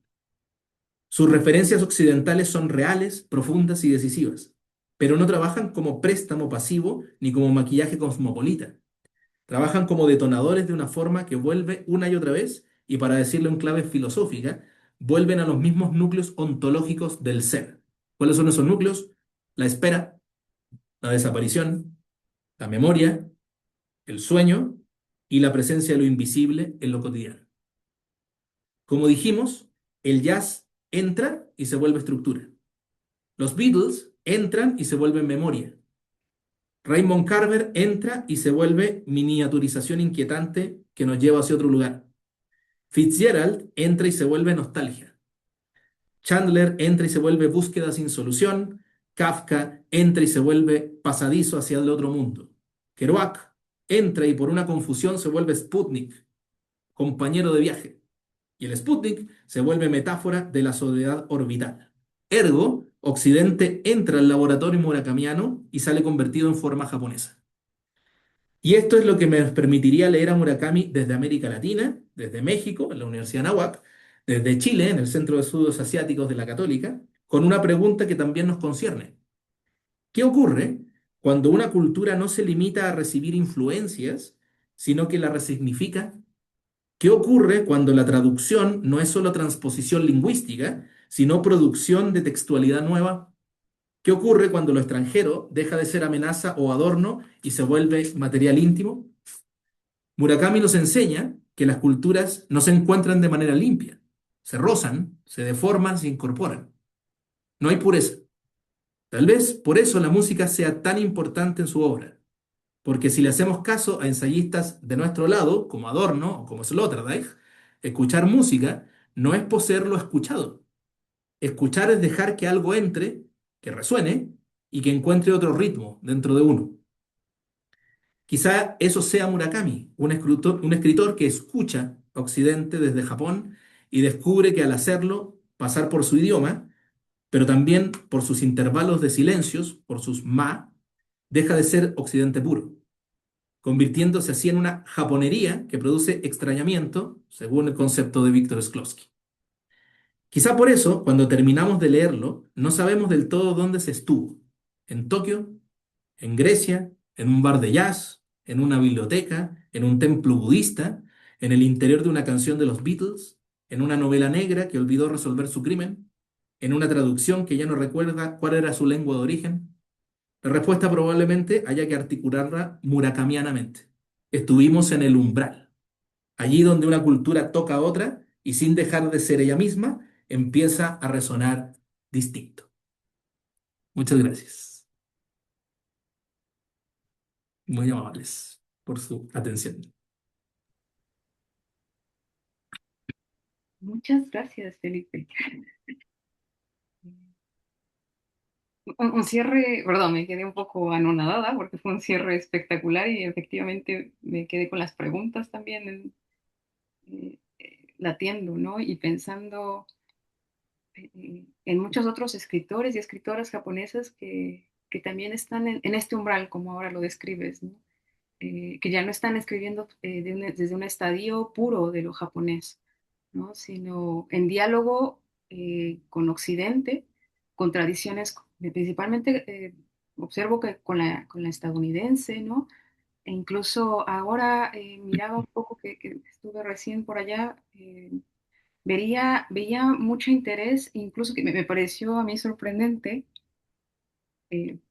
Sus referencias occidentales son reales, profundas y decisivas, pero no trabajan como préstamo pasivo ni como maquillaje cosmopolita. Trabajan como detonadores de una forma que vuelve una y otra vez, y para decirlo en clave filosófica, vuelven a los mismos núcleos ontológicos del ser. ¿Cuáles son esos núcleos? La espera, la desaparición, la memoria, el sueño y la presencia de lo invisible en lo cotidiano. Como dijimos, el jazz entra y se vuelve estructura. Los Beatles entran y se vuelven memoria. Raymond Carver entra y se vuelve miniaturización inquietante que nos lleva hacia otro lugar. Fitzgerald entra y se vuelve nostalgia. Chandler entra y se vuelve búsqueda sin solución. Kafka entra y se vuelve pasadizo hacia el otro mundo. Kerouac entra y por una confusión se vuelve Sputnik, compañero de viaje. Y el Sputnik se vuelve metáfora de la soledad orbital. Ergo, Occidente entra al laboratorio murakamiano y sale convertido en forma japonesa. Y esto es lo que me permitiría leer a Murakami desde América Latina, desde México, en la Universidad Anáhuac, desde Chile, en el Centro de Estudios Asiáticos de la Católica, con una pregunta que también nos concierne. ¿Qué ocurre cuando una cultura no se limita a recibir influencias, sino que la resignifica? ¿Qué ocurre cuando la traducción no es solo transposición lingüística, sino producción de textualidad nueva? ¿Qué ocurre cuando lo extranjero deja de ser amenaza o adorno y se vuelve material íntimo? Murakami nos enseña que las culturas no se encuentran de manera limpia, se rozan, se deforman, se incorporan. No hay pureza. Tal vez por eso la música sea tan importante en su obra, porque si le hacemos caso a ensayistas de nuestro lado, como Adorno o como Sloterdijk, escuchar música no es poseer lo escuchado. Escuchar es dejar que algo entre, que resuene y que encuentre otro ritmo dentro de uno. Quizá eso sea Murakami, un escritor que escucha a Occidente desde Japón y descubre que al hacerlo, pasar por su idioma, pero también por sus intervalos de silencios, por sus ma, deja de ser Occidente puro, convirtiéndose así en una japonería que produce extrañamiento, según el concepto de Víctor Shklovsky. Quizá por eso, cuando terminamos de leerlo, no sabemos del todo dónde se estuvo. En Tokio, en Grecia, en un bar de jazz, en una biblioteca, en un templo budista, en el interior de una canción de los Beatles, en una novela negra que olvidó resolver su crimen, en una traducción que ya no recuerda cuál era su lengua de origen. La respuesta probablemente haya que articularla murakamianamente. Estuvimos en el umbral, allí donde una cultura toca a otra y sin dejar de ser ella misma, empieza a resonar distinto. Muchas gracias. Muy amables por su atención. Muchas gracias, Felipe. Un cierre, perdón, me quedé un poco anonadada porque fue un cierre espectacular y efectivamente me quedé con las preguntas también latiendo, ¿no? Y pensando en muchos otros escritores y escritoras japonesas que también están en este umbral, como ahora lo describes, ¿no? Que ya no están escribiendo desde un estadio puro de lo japonés, ¿no? Sino en diálogo con Occidente, con tradiciones, principalmente observo que con la estadounidense, ¿no? E incluso ahora miraba un poco que estuve recién por allá, veía mucho interés, incluso que me pareció a mí sorprendente,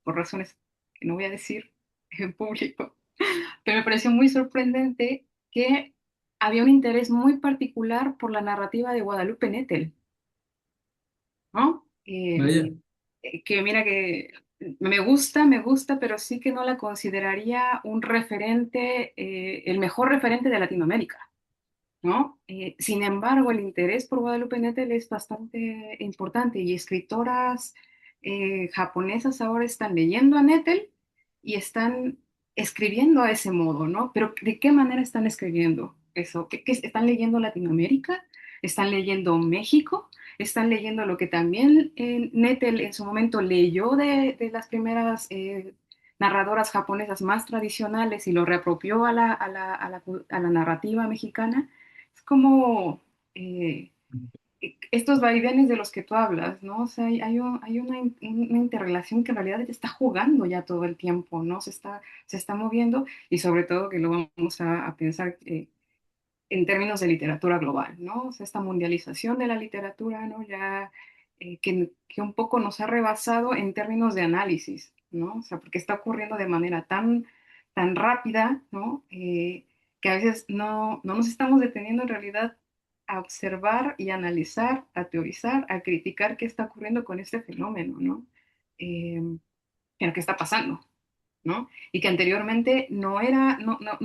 por razones que no voy a decir en público, pero me pareció muy sorprendente que había un interés muy particular por la narrativa de Guadalupe Nettel, ¿no? Vaya. Que mira que me gusta, pero sí que no la consideraría un referente, el mejor referente de Latinoamérica. ¿No? Sin embargo, el interés por Guadalupe Nettel es bastante importante y escritoras japonesas ahora están leyendo a Nettel y están escribiendo a ese modo, ¿no? Pero ¿de qué manera están escribiendo eso? Están leyendo Latinoamérica? ¿Están leyendo México? ¿Están leyendo lo que también Nettel en su momento leyó de las primeras narradoras japonesas más tradicionales y lo reapropió a la narrativa mexicana? Es como eh, estos vaivenes de los que tú hablas, ¿no? O sea, hay una interrelación que en realidad está jugando ya todo el tiempo, ¿no? Se está moviendo y sobre todo que lo vamos a pensar en términos de literatura global, ¿no? O sea, esta mundialización de la literatura, ¿no? Ya que un poco nos ha rebasado en términos de análisis, ¿no? O sea, porque está ocurriendo de manera tan rápida, ¿no? Que a veces no nos estamos deteniendo en realidad a observar y analizar, a teorizar, a criticar qué está ocurriendo con este fenómeno, ¿no? Eh, ¿Qué está pasando? ¿No? Y que anteriormente no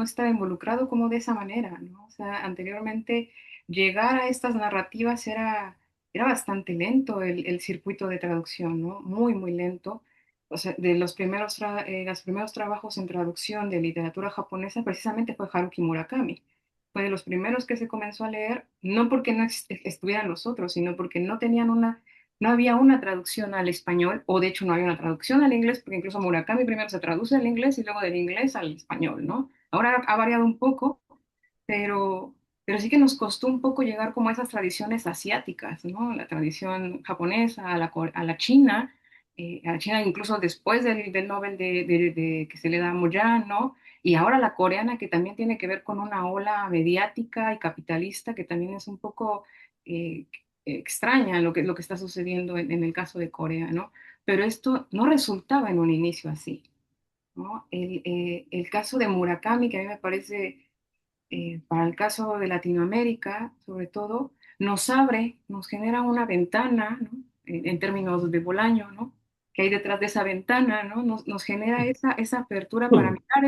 estaba involucrado como de esa manera, ¿no? O sea, anteriormente llegar a estas narrativas era bastante lento el circuito de traducción, ¿no? Muy lento. O sea, de los primeros trabajos en traducción de literatura japonesa precisamente fue Haruki Murakami. Fue de los primeros que se comenzó a leer, no porque no estuvieran los otros, sino porque no había una traducción al español, o de hecho no había una traducción al inglés, porque incluso Murakami primero se traduce al inglés y luego del inglés al español, ¿no? Ahora ha variado un poco, pero sí que nos costó un poco llegar como a esas tradiciones asiáticas, ¿no? La tradición japonesa, a la China incluso después del Nobel que se le da a Moyan, ¿no? Y ahora la coreana, que también tiene que ver con una ola mediática y capitalista que también es un poco eh, extraña lo que está sucediendo en el caso de Corea, ¿no? Pero esto no resultaba en un inicio así, ¿no? El caso de Murakami, que a mí me parece para el caso de Latinoamérica, sobre todo, nos genera una ventana, ¿no? En términos de Bolaño, ¿no? Que hay detrás de esa ventana, ¿no? Nos genera esa apertura para mirar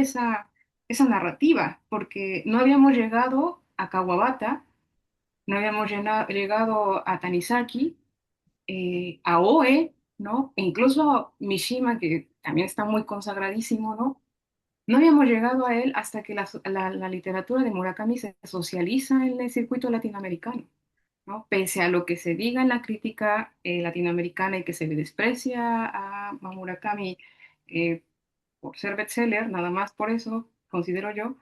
esa narrativa, porque no habíamos llegado a Kawabata, no habíamos llegado a Tanizaki, a Oe, ¿no? E incluso Mishima, que también está muy consagradísimo, ¿no? No habíamos llegado a él hasta que la literatura de Murakami se socializa en el circuito latinoamericano, ¿no? Pese a lo que se diga en la crítica latinoamericana y que se le desprecia a Murakami eh, por ser bestseller, nada más por eso, considero yo,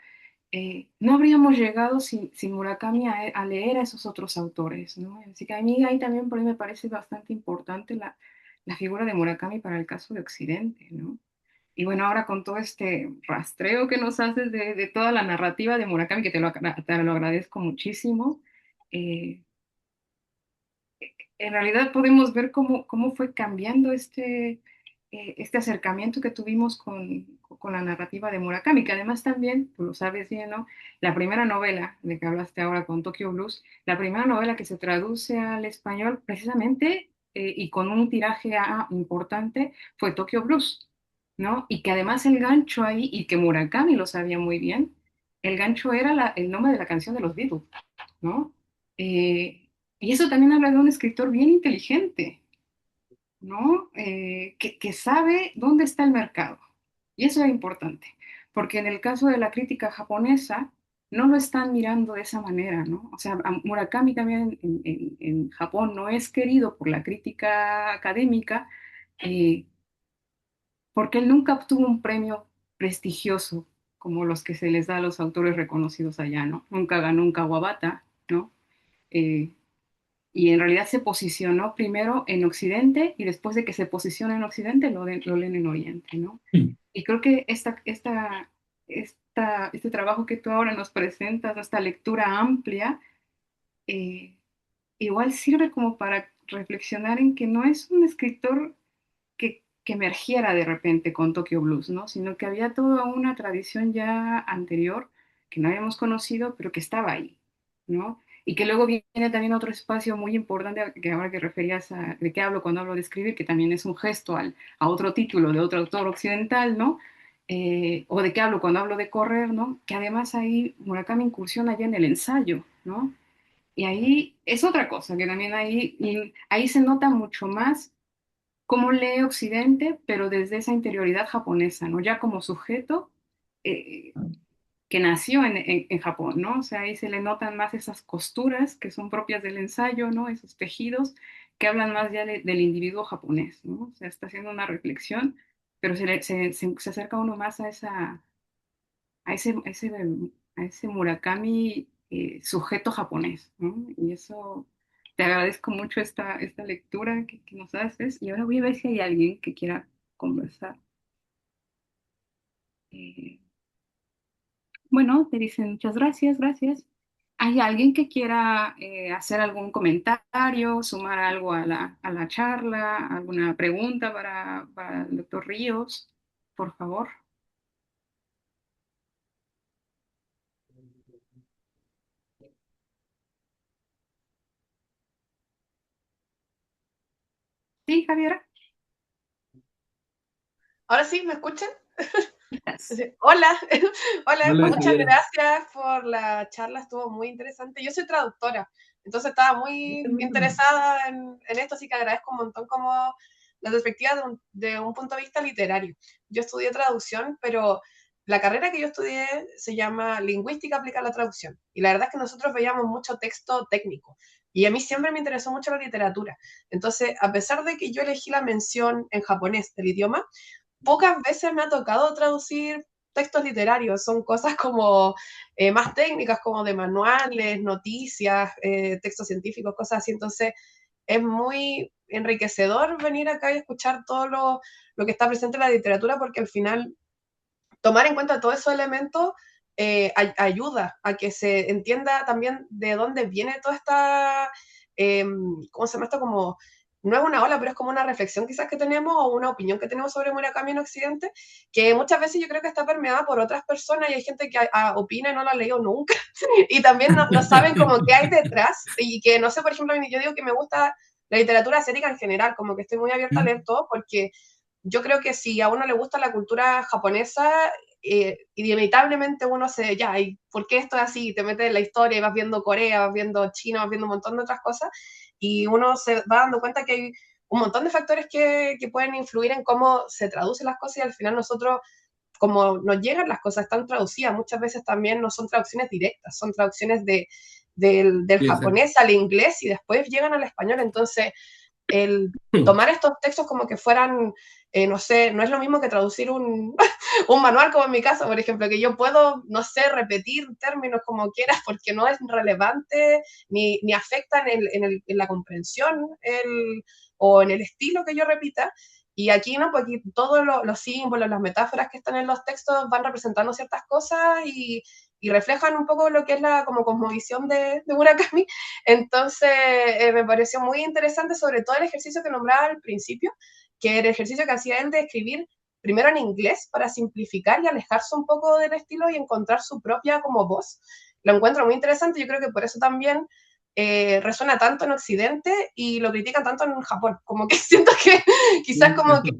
no habríamos llegado sin Murakami a leer a esos otros autores, ¿no? Así que a mí ahí también por ahí me parece bastante importante la figura de Murakami para el caso de Occidente, ¿no? Y bueno, ahora con todo este rastreo que nos haces de toda la narrativa de Murakami, que te lo agradezco muchísimo, eh, en realidad podemos ver cómo fue cambiando este acercamiento que tuvimos con la narrativa de Murakami, que además también, tú lo sabes bien, ¿no? La primera novela de que hablaste ahora con Tokyo Blues, la primera novela que se traduce al español precisamente y con un tiraje importante fue Tokyo Blues, ¿no? Y que además el gancho ahí, y que Murakami lo sabía muy bien, el gancho era el nombre de la canción de los Beatles, ¿no? Eh, y eso también habla de un escritor bien inteligente, ¿no? Que sabe dónde está el mercado. Y eso es importante, porque en el caso de la crítica japonesa, no lo están mirando de esa manera, ¿no? O sea, Murakami también en Japón no es querido por la crítica académica, eh, porque él nunca obtuvo un premio prestigioso como los que se les da a los autores reconocidos allá, ¿no? Nunca ganó un Kawabata, ¿no? Eh, y en realidad se posicionó primero en Occidente y después de que se posiciona en Occidente lo leen en Oriente, ¿no? Mm. Y creo que este trabajo que tú ahora nos presentas, esta lectura amplia, eh, igual sirve como para reflexionar en que no es un escritor que emergiera de repente con Tokyo Blues, ¿no? Sino que había toda una tradición ya anterior que no habíamos conocido, pero que estaba ahí, ¿no? Y que luego viene también otro espacio muy importante, que ahora que referías a, de qué hablo cuando hablo de escribir, que también es un gesto a otro título de otro autor occidental, ¿no? O de qué hablo cuando hablo de correr, ¿no? Que además ahí Murakami incursiona ya en el ensayo, ¿no? Y ahí es otra cosa, que también ahí se nota mucho más cómo lee Occidente, pero desde esa interioridad japonesa, ¿no? Ya como sujeto eh, que nació en Japón, ¿no? O sea, ahí se le notan más esas costuras que son propias del ensayo, ¿no? Esos tejidos que hablan más ya del individuo japonés, ¿no? O sea, está haciendo una reflexión, pero se acerca uno más a ese, a ese, a ese Murakami sujeto japonés, ¿no? Y eso, te agradezco mucho esta lectura que nos haces y ahora voy a ver si hay alguien que quiera conversar. Eh, bueno, te dicen muchas gracias, gracias. ¿Hay alguien que quiera hacer algún comentario, sumar algo a la charla, alguna pregunta para el doctor Ríos? Por favor. Sí, Javiera. Ahora sí, ¿me escuchan? Gracias. Sí. Hola, hola, Hola, muchas Javiera. gracias por la charla, estuvo muy interesante. Yo soy traductora, entonces estaba muy interesada en esto, así que agradezco un montón como la perspectiva de un punto de vista literario. Yo estudié traducción, pero la carrera que yo estudié se llama Lingüística aplicada a la traducción. Y la verdad es que nosotros veíamos mucho texto técnico. Y a mí siempre me interesó mucho la literatura. Entonces, a pesar de que yo elegí la mención en japonés del idioma, pocas veces me ha tocado traducir textos literarios, son cosas como más técnicas, como de manuales, noticias, textos científicos, cosas así. Entonces, es muy enriquecedor venir acá y escuchar todo lo que está presente en la literatura, porque al final tomar en cuenta todos esos elementos ayuda a que se entienda también de dónde viene toda esta, ¿cómo se llama esto? Como, no es una ola, pero es como una reflexión quizás que tenemos o una opinión que tenemos sobre Murakami en Occidente, que muchas veces yo creo que está permeada por otras personas y hay gente que opina y no la ha leído nunca y también no saben como qué hay detrás y que, no sé, por ejemplo, yo digo que me gusta la literatura asiática en general, como que estoy muy abierta a leer todo porque yo creo que si a uno le gusta la cultura japonesa, inevitablemente uno se, ya, ¿y por qué esto es así? Te metes en la historia y vas viendo Corea, vas viendo China, vas viendo un montón de otras cosas, y uno se va dando cuenta que hay un montón de factores que pueden influir en cómo se traducen las cosas y al final nosotros, como nos llegan las cosas, están traducidas, muchas veces también no son traducciones directas, son traducciones del Sí, exacto. japonés al inglés y después llegan al español, entonces el tomar estos textos como que fueran, no sé, no es lo mismo que traducir un manual como en mi caso, por ejemplo, que yo puedo, no sé, repetir términos como quieras porque no es relevante ni afecta en la comprensión o en el estilo que yo repita. Y aquí no, porque aquí todos los símbolos, las metáforas que están en los textos van representando ciertas cosas y reflejan un poco lo que es la como cosmovisión de Murakami. Entonces, me pareció muy interesante, sobre todo el ejercicio que nombraba al principio, que era el ejercicio que hacía él de escribir primero en inglés para simplificar y alejarse un poco del estilo y encontrar su propia como voz. Lo encuentro muy interesante, yo creo que por eso también resuena tanto en Occidente y lo critican tanto en Japón, como que siento que quizás Sí, como que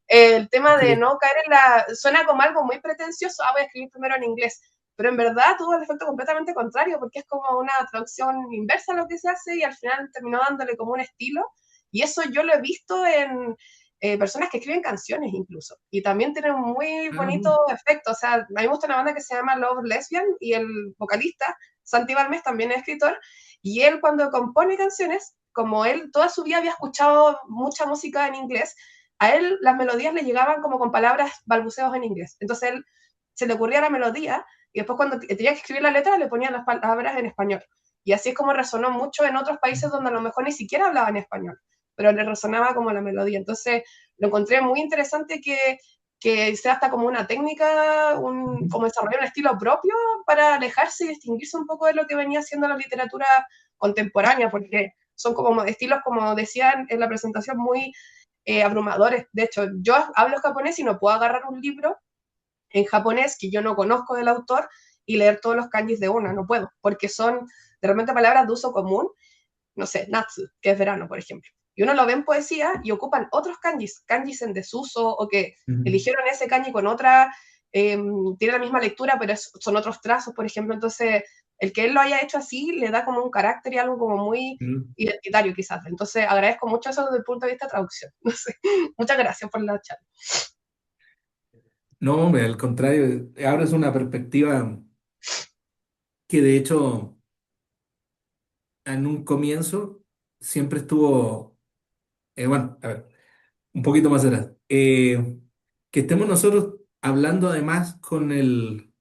el tema de sí. no caer en la... Suena como algo muy pretencioso, voy a escribir primero en inglés, pero en verdad tuvo el efecto completamente contrario, porque es como una traducción inversa a lo que se hace y al final terminó dándole como un estilo, y eso yo lo he visto personas que escriben canciones incluso. Y también tienen un muy Ah, bonito efecto. O sea, a mí me gusta una banda que se llama Love Lesbian y el vocalista, Santi Balmes, también es escritor. Y él cuando compone canciones, como él toda su vida había escuchado mucha música en inglés, a él las melodías le llegaban como con palabras balbuceos en inglés. Entonces él se le ocurría la melodía y después cuando tenía que escribir la letra le ponía las palabras en español. Y así es como resonó mucho en otros países donde a lo mejor ni siquiera hablaban español, pero le resonaba como la melodía. Entonces lo encontré muy interesante que sea hasta como una técnica, como desarrollar un estilo propio para alejarse y distinguirse un poco de lo que venía siendo la literatura contemporánea, porque son como estilos, como decían en la presentación, muy abrumadores. De hecho, yo hablo japonés y no puedo agarrar un libro en japonés que yo no conozco del autor y leer todos los kanjis de una, no puedo, porque son de repente palabras de uso común, no sé, natsu, que es verano, por ejemplo. Y uno lo ve en poesía y ocupan otros kanjis, kanjis en desuso o que mm, eligieron ese kanji con otra, tiene la misma lectura, pero son otros trazos, por ejemplo. Entonces, el que él lo haya hecho así le da como un carácter y algo como muy mm. identitario quizás. Entonces, agradezco mucho eso desde el punto de vista de traducción. No sé. Muchas gracias por la charla. No, hombre, al contrario, abres una perspectiva que de hecho en un comienzo siempre estuvo, bueno, a ver, un poquito más atrás. Que estemos nosotros hablando además con el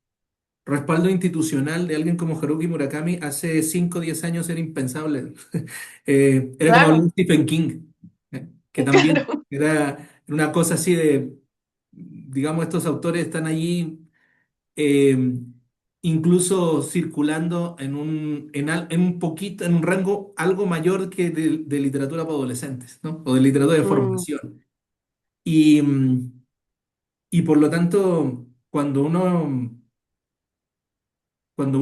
respaldo institucional de alguien como Haruki Murakami hace 5 o 10 años era impensable. Era como hablar Claro, de Stephen King, que también claro. era una cosa así de, digamos, estos autores están allí eh, incluso circulando en un poquito, en un rango algo mayor que de literatura para adolescentes, ¿no? O de literatura de Mm, formación. Y, y por lo tanto, cuando uno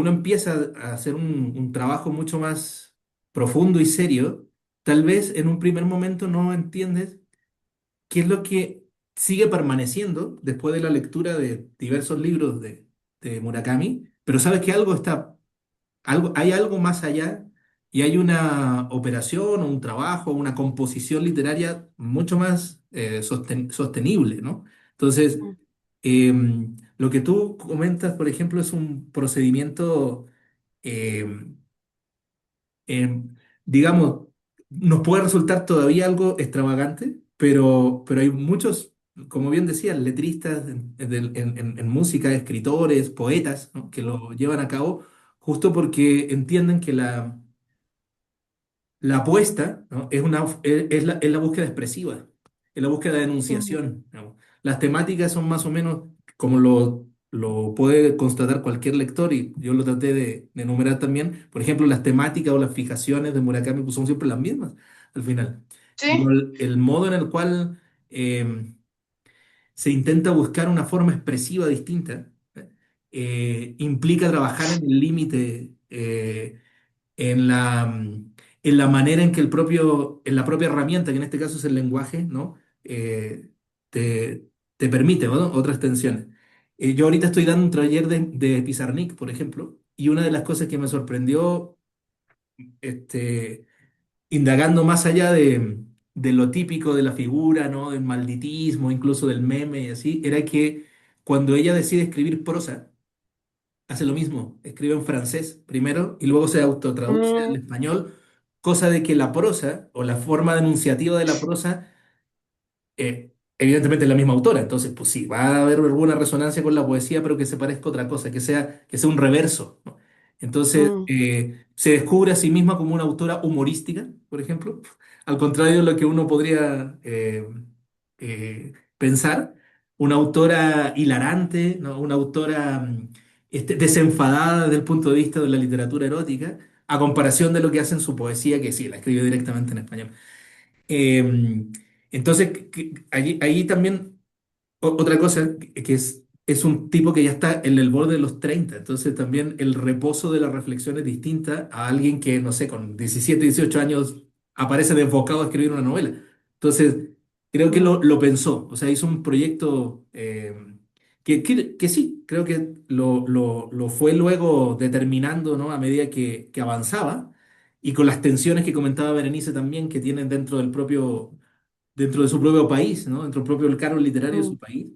empieza a hacer un trabajo mucho más profundo y serio, tal vez en un primer momento no entiendes qué es lo que sigue permaneciendo después de la lectura de diversos libros de Murakami, pero sabes que hay algo más allá y hay una operación o un trabajo, una composición literaria mucho más sostenible, ¿no? Entonces, mm, lo que tú comentas, por ejemplo, es un procedimiento em, em, digamos, nos puede resultar todavía algo extravagante, pero hay muchos, como bien decías, letristas en música, escritores, poetas, ¿no? Que mm, lo llevan a cabo justo porque entienden que la apuesta, ¿no? Es la búsqueda expresiva, es la búsqueda de mm. enunciación, ¿no? Las temáticas son más o menos como lo puede constatar cualquier lector, y yo lo traté de enumerar también. Por ejemplo, las temáticas o las fijaciones de Murakami pues, son siempre las mismas al final. Pero Sí. el modo en el cual se intenta buscar una forma expresiva distinta implica trabajar en el límite. En la manera en que en la propia herramienta, que en este caso es el lenguaje, ¿no? Te, te permite, ¿no? Otras tensiones. Yo ahorita estoy dando un taller de Pizarnik, por ejemplo, y una de las cosas que me sorprendió, este, indagando más allá de lo típico de la figura, ¿no? Del malditismo, incluso del meme y así, era que cuando ella decide escribir prosa, hace lo mismo, escribe en francés primero y luego se autotraduce al Mm, español, cosa de que la prosa o la forma denunciativa de la prosa, evidentemente es la misma autora, entonces pues sí, va a haber alguna resonancia con la poesía, pero que se parezca a otra cosa, que sea un reverso, ¿no? Entonces mm, se descubre a sí misma como una autora humorística, por ejemplo, al contrario de lo que uno podría pensar, una autora hilarante, ¿no? Una autora desenfadada desde el punto de vista de la literatura erótica, a comparación de lo que hace en su poesía, que sí, la escribe directamente en español. Eh, entonces, ahí también otra cosa que es un tipo que ya está en el borde de los 30, entonces también el reposo de la reflexión es distinta a alguien que, no sé, con 17 18 años aparece desbocado a escribir una novela. Entonces, creo que mm. lo pensó, o sea, hizo un proyecto que sí, creo que lo fue luego determinando, ¿no? A medida que avanzaba y con las tensiones que comentaba Berenice también que tienen dentro del propio dentro de su propio país, ¿no? Dentro del propio canon literario de mm, su país.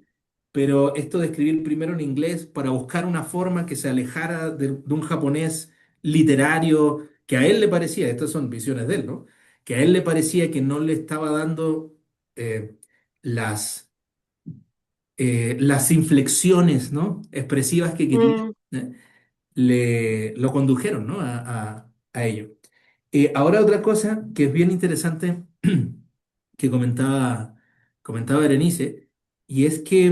Pero esto de escribir primero en inglés para buscar una forma que se alejara de un japonés literario que a él le parecía, estas son visiones de él, ¿no? Que a él le parecía que no le estaba dando eh, las, las inflexiones, ¿no? Expresivas que quería, mm, ¿eh? Lo condujeron, ¿no? A ello. Ahora otra cosa que es bien interesante que comentaba Berenice, y es que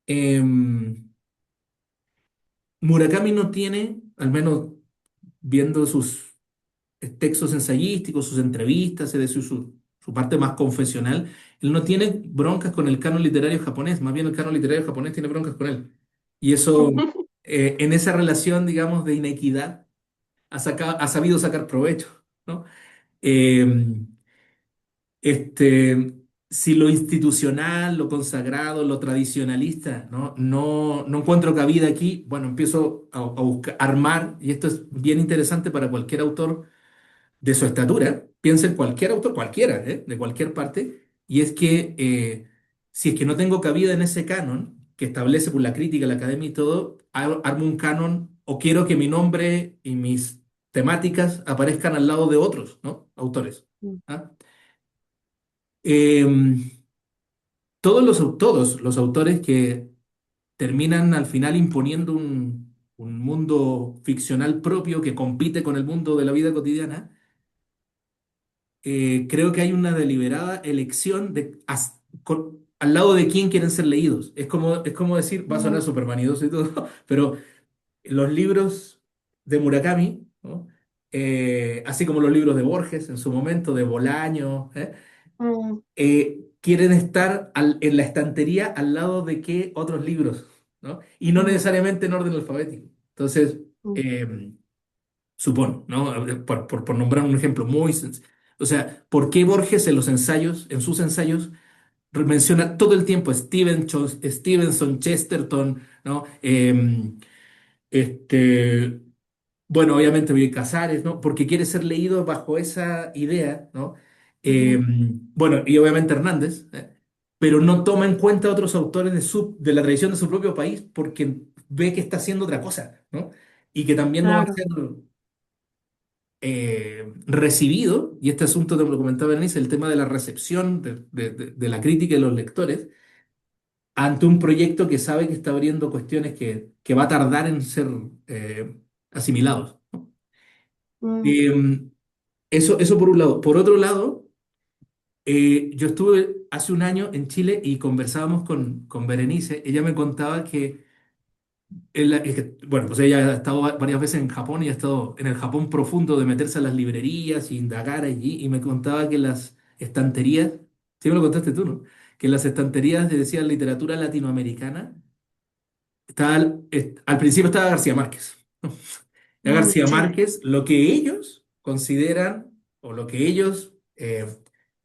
em, Murakami no tiene, al menos viendo sus textos ensayísticos, sus entrevistas, es decir, su parte más confesional, él no tiene broncas con el canon literario japonés, más bien el canon literario japonés tiene broncas con él. Y eso, en esa relación, digamos, de inequidad, ha sabido sacar provecho, ¿no? Em, Este, si lo institucional, lo consagrado, lo tradicionalista, no encuentro cabida aquí, bueno, empiezo a buscar, armar, y esto es bien interesante para cualquier autor de su estatura, piensa en cualquier autor, cualquiera, de cualquier parte, y es que si es que no tengo cabida en ese canon que establece por la crítica, la academia y todo, armo un canon o quiero que mi nombre y mis temáticas aparezcan al lado de otros, ¿no? Autores. mm, ¿Ah? Em, todos los autores que terminan al final imponiendo un mundo ficcional propio que compite con el mundo de la vida cotidiana, creo que hay una deliberada elección al lado de quién quieren ser leídos. Es como decir, va a sonar mm, súper vanidoso y todo, pero los libros de Murakami, ¿no? Así como los libros de Borges en su momento, de Bolaño, mm, quieren estar en la estantería al lado de qué otros libros, ¿no? Y no mm, necesariamente en orden alfabético. Entonces, mm, eh, supongo, ¿no? Por nombrar un ejemplo muy sencillo. O sea, ¿por qué Borges en los ensayos, en sus ensayos, menciona todo el tiempo a Stevenson, Chesterton, ¿no? Este, bueno, obviamente Miguel Casares, ¿no? Porque quiere ser leído bajo esa idea, ¿no? mm, Bueno, y obviamente Hernández, pero no toma en cuenta otros autores de la tradición de su propio país porque ve que está haciendo otra cosa, ¿no? Y que también no va a claro. ser recibido, y este asunto te lo comentaba Berenice, el tema de la recepción de la crítica de los lectores ante un proyecto que sabe que está abriendo cuestiones que va a tardar en ser asimilados, ¿no? Mm, Eh, eso por un lado. Por otro lado, yo estuve hace un año en Chile y conversábamos con Berenice. Ella me contaba que, bueno, pues ella ha estado varias veces en Japón y ha estado en el Japón profundo de meterse a las librerías y indagar allí. Y me contaba que las estanterías, sí me lo contaste tú, ¿no? Que las estanterías de, decía, literatura latinoamericana, al principio estaba García Márquez. A García sí. Márquez, lo que ellos consideran o lo que ellos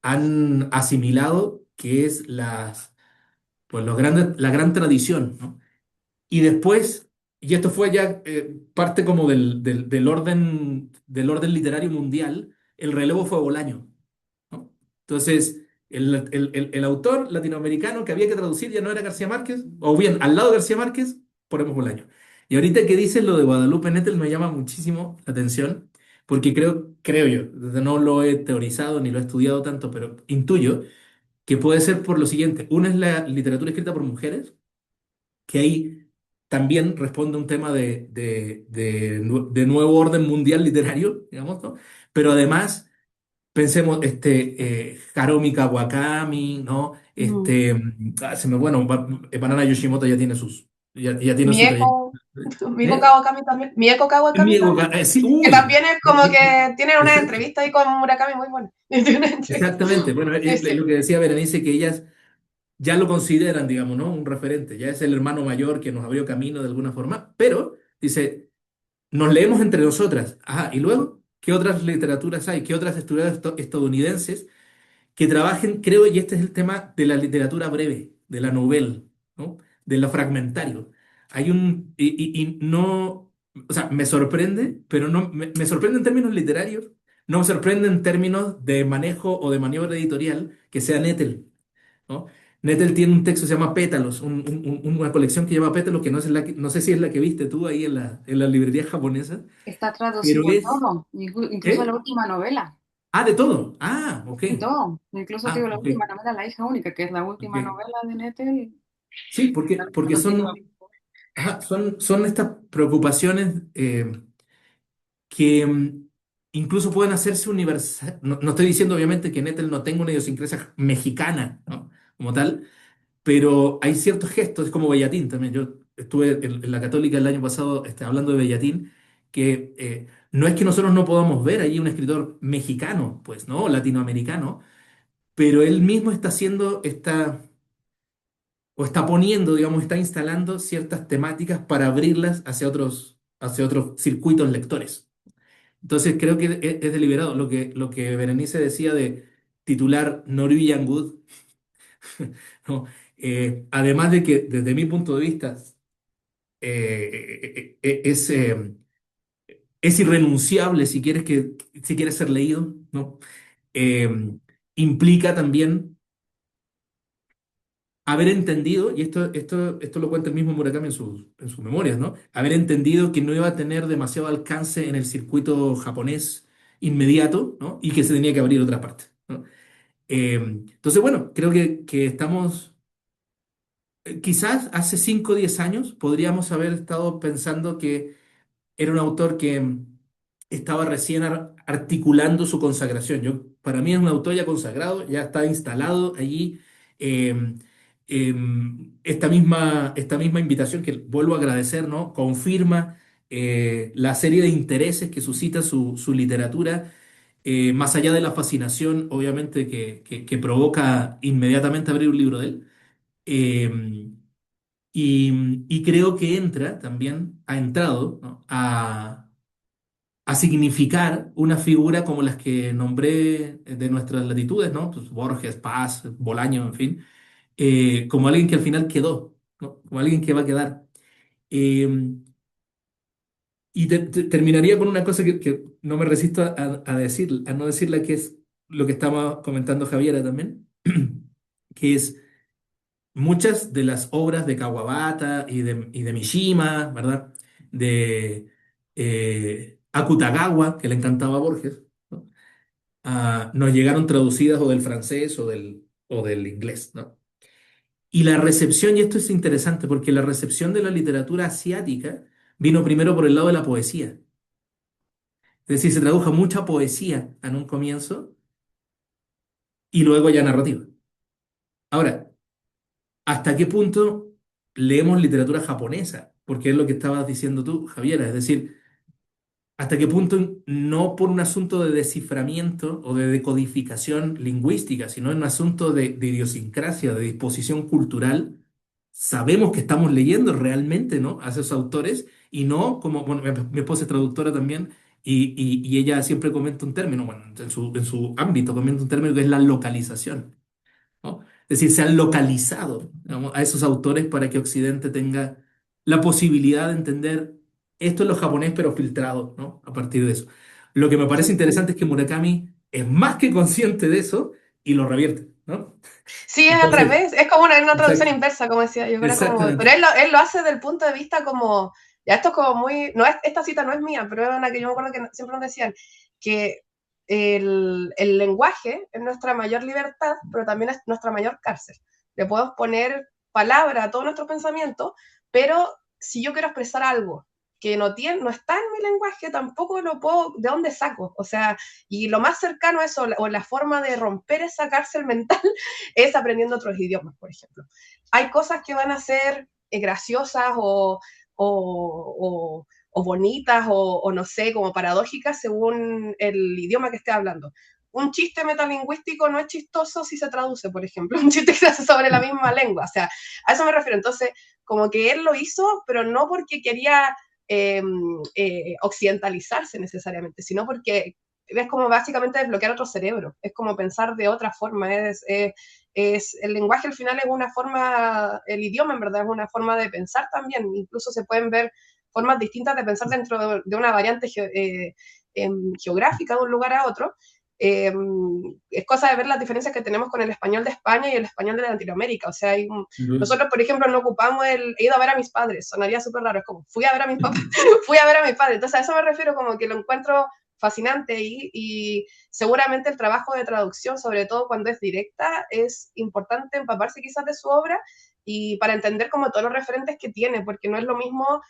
han asimilado que es pues la gran tradición, ¿no? Y después, y esto fue ya parte como del orden literario mundial, el relevo fue Bolaño, ¿no? Entonces, el autor latinoamericano que había que traducir ya no era García Márquez, o bien al lado de García Márquez, ponemos Bolaño. Y ahorita que dices lo de Guadalupe Nettel me llama muchísimo la atención, porque creo yo, no lo he teorizado ni lo he estudiado tanto, pero intuyo que puede ser por lo siguiente. Una es la literatura escrita por mujeres, que ahí también responde a un tema de nuevo orden mundial literario, digamos, ¿no? Pero además pensemos, Harumi Kawakami, ¿no? Mm. Bueno, Banana Yoshimoto ya tiene su trayectoria. Mieko, Mieko ¿Eh? Kawakami también. Mieko Kawakami Miego también. Sí, Que uy. también es como que tiene una Exacto, entrevista ahí con Murakami muy buena. Tiene una entrevista. exactamente. Bueno, Sí, es sí. lo que decía Berenice, que ellas ya lo consideran, digamos, ¿no? Un referente, ya es el hermano mayor que nos abrió camino de alguna forma, pero dice, nos leemos entre nosotras. Ajá, y luego, ¿qué otras literaturas hay? ¿Qué otras estudiantes estadounidenses que trabajen, creo, y este es el tema de la literatura breve, de la novela, ¿no? De lo fragmentario? Y no, o sea, me sorprende, pero no, me sorprende en términos literarios, No me sorprende en términos de manejo o de maniobra editorial que sea Nettel, ¿no? Nettel tiene un texto que se llama Pétalos, una colección que llama Pétalos, que no, no sé si es la que viste tú ahí en la librería japonesa, Está pero traducido es... todo, incluso la ¿Eh? última novela. Ah, de todo. Ah, ok. Y todo, incluso te Ah, digo la ok. última novela, La hija única, que es la Ok. última novela de Nettel. Sí, porque Traducido. son, ajá, son estas preocupaciones que incluso pueden hacerse universal. No, no estoy diciendo obviamente que Nettel no tenga una idiosincrasia mexicana, ¿no? Como tal, pero hay ciertos gestos, es como Bellatín también. Yo estuve en la Católica el año pasado hablando de Bellatín, que no es que nosotros no podamos ver allí un escritor mexicano, pues, ¿no? Latinoamericano, pero él mismo está haciendo o está poniendo, digamos, está instalando ciertas temáticas para abrirlas hacia otros circuitos lectores. Entonces creo que es deliberado lo que Berenice decía de titular Norwegian Wood, ¿no? Además de que desde mi punto de vista es irrenunciable si quieres ser leído, ¿no? Eh, implica también haber entendido, y esto lo cuenta el mismo Murakami en sus memorias, ¿no? Haber entendido que no iba a tener demasiado alcance en el circuito japonés inmediato, ¿no? Y que se tenía que abrir otra parte, ¿no? Entonces, bueno, creo que estamos, quizás hace 5 o 10 años podríamos haber estado pensando que era un autor que estaba recién articulando su consagración. Para mí es un autor ya consagrado, ya está instalado allí. eh, esta misma invitación que vuelvo a agradecer, ¿no? Confirma la serie de intereses que suscita su literatura, más allá de la fascinación, obviamente, que provoca inmediatamente abrir un libro de él. Eh, y creo que entra también, ha entrado, ¿no? A significar una figura como las que nombré de nuestras latitudes, ¿no? Pues Borges, Paz, Bolaño, en fin, como alguien que al final quedó, ¿no? Como alguien que va a quedar. Eh, y terminaría con una cosa que no me resisto a decir, a no decirla, que es lo que estaba comentando Javiera también, que es muchas de las obras de Kawabata y de Mishima, ¿verdad? De Akutagawa, que le encantaba a Borges, ¿no? Nos llegaron traducidas o del francés o del inglés, ¿no? Y la recepción, y esto es interesante, porque la recepción de la literatura asiática vino primero por el lado de la poesía. Es decir, se tradujo mucha poesía en un comienzo y luego ya narrativa. Ahora, ¿hasta qué punto leemos literatura japonesa? Porque es lo que estabas diciendo tú, Javiera. Es decir, ¿hasta qué punto no por un asunto de desciframiento o de decodificación lingüística, sino en un asunto de idiosincrasia, de disposición cultural, sabemos que estamos leyendo realmente, ¿no? A esos autores y no como, bueno, mi esposa es traductora también y ella siempre comenta un término, bueno, en su ámbito comenta un término que es la localización, ¿no? Es decir, se han localizado, digamos, a esos autores para que Occidente tenga la posibilidad de entender esto en lo japonés, pero filtrado, ¿no? A partir de eso. Lo que me parece interesante es que Murakami es más que consciente de eso y lo revierte, ¿no? Sí, es al Entonces, revés, es como una traducción exact- inversa, como decía yo, pero, como, pero exactamente. él lo hace desde el punto de vista como, ya esto es como muy, no es, esta cita no es mía, pero es una que yo me acuerdo que siempre nos decían, que el lenguaje es nuestra mayor libertad, pero también es nuestra mayor cárcel. Le podemos poner palabra a todo nuestro pensamiento, pero si yo quiero expresar algo que no está en mi lenguaje, tampoco lo puedo, ¿de dónde saco? O sea, y lo más cercano a eso, o la forma de romper esa cárcel mental, es aprendiendo otros idiomas, por ejemplo. Hay cosas que van a ser graciosas o bonitas o no sé, como paradójicas según el idioma que esté hablando. Un chiste metalingüístico no es chistoso si se traduce, por ejemplo, un chiste que se hace sobre la misma lengua. O sea, a eso me refiero. Entonces, como que él lo hizo, pero no porque quería occidentalizarse necesariamente, sino porque es como básicamente desbloquear otro cerebro, es como pensar de otra forma, el lenguaje al final es una forma, el idioma en verdad es una forma de pensar también, incluso se pueden ver formas distintas de pensar dentro de una variante geográfica de un lugar a otro, eh, es cosa de ver las diferencias que tenemos con el español de España y el español de Latinoamérica. O sea, nosotros, por ejemplo, no ocupamos he ido a ver a mis padres, sonaría súper raro, es como, fui a ver a mis papás, fui a ver a mis padres. Entonces, a eso me refiero como que lo encuentro fascinante y seguramente el trabajo de traducción, sobre todo cuando es directa, es importante empaparse quizás de su obra y para entender como todos los referentes que tiene, porque no es lo mismo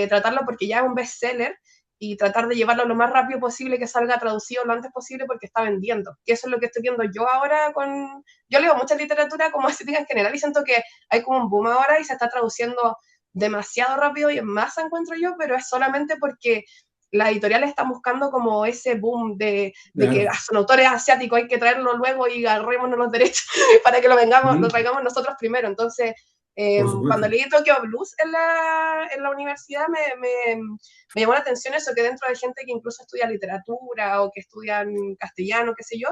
tratarlo porque ya es un bestseller y tratar de llevarlo lo más rápido posible, que salga traducido lo antes posible porque está vendiendo. Que eso es lo que estoy viendo yo ahora con... Yo leo mucha literatura como estética en general y siento que hay como un boom ahora y se está traduciendo demasiado rápido y en masa, encuentro yo, pero es solamente porque las editoriales están buscando como ese boom de que Claro, son autores asiáticos, hay que traerlo luego y agarrémonos los derechos para que lo sí, traigamos nosotros primero. Entonces, por cuando supuesto. leí Tokyo Blues en la universidad, me llamó la atención eso, que dentro de gente que incluso estudia literatura o que estudian castellano, qué sé yo,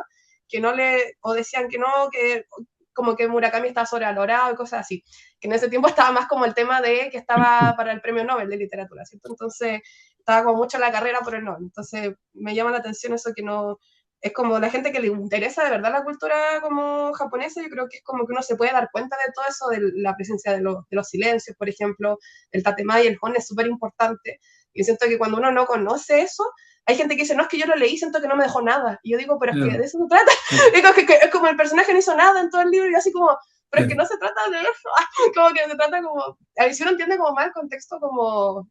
que no le, o decían que no, que como que Murakami estaba sobrevalorado y cosas así, que en ese tiempo estaba más como el tema de que estaba para el premio Nobel de literatura, ¿cierto? Entonces estaba como mucho la carrera por el Nobel, entonces me llama la atención eso que no, es como la gente que le interesa de verdad la cultura como japonesa, yo creo que es como que uno se puede dar cuenta de todo eso, de la presencia de los silencios, por ejemplo, el tatema y el hon es súper importante. Y siento que cuando uno no conoce eso, hay gente que dice, no, es que yo lo leí, siento que no me dejó nada. Y yo digo, pero es que de Claro, eso se trata. Digo, que es como el personaje no hizo nada en todo el libro y así como, pero es que claro. no se trata de eso. Como que se trata como, a ver si uno entiende como más el contexto como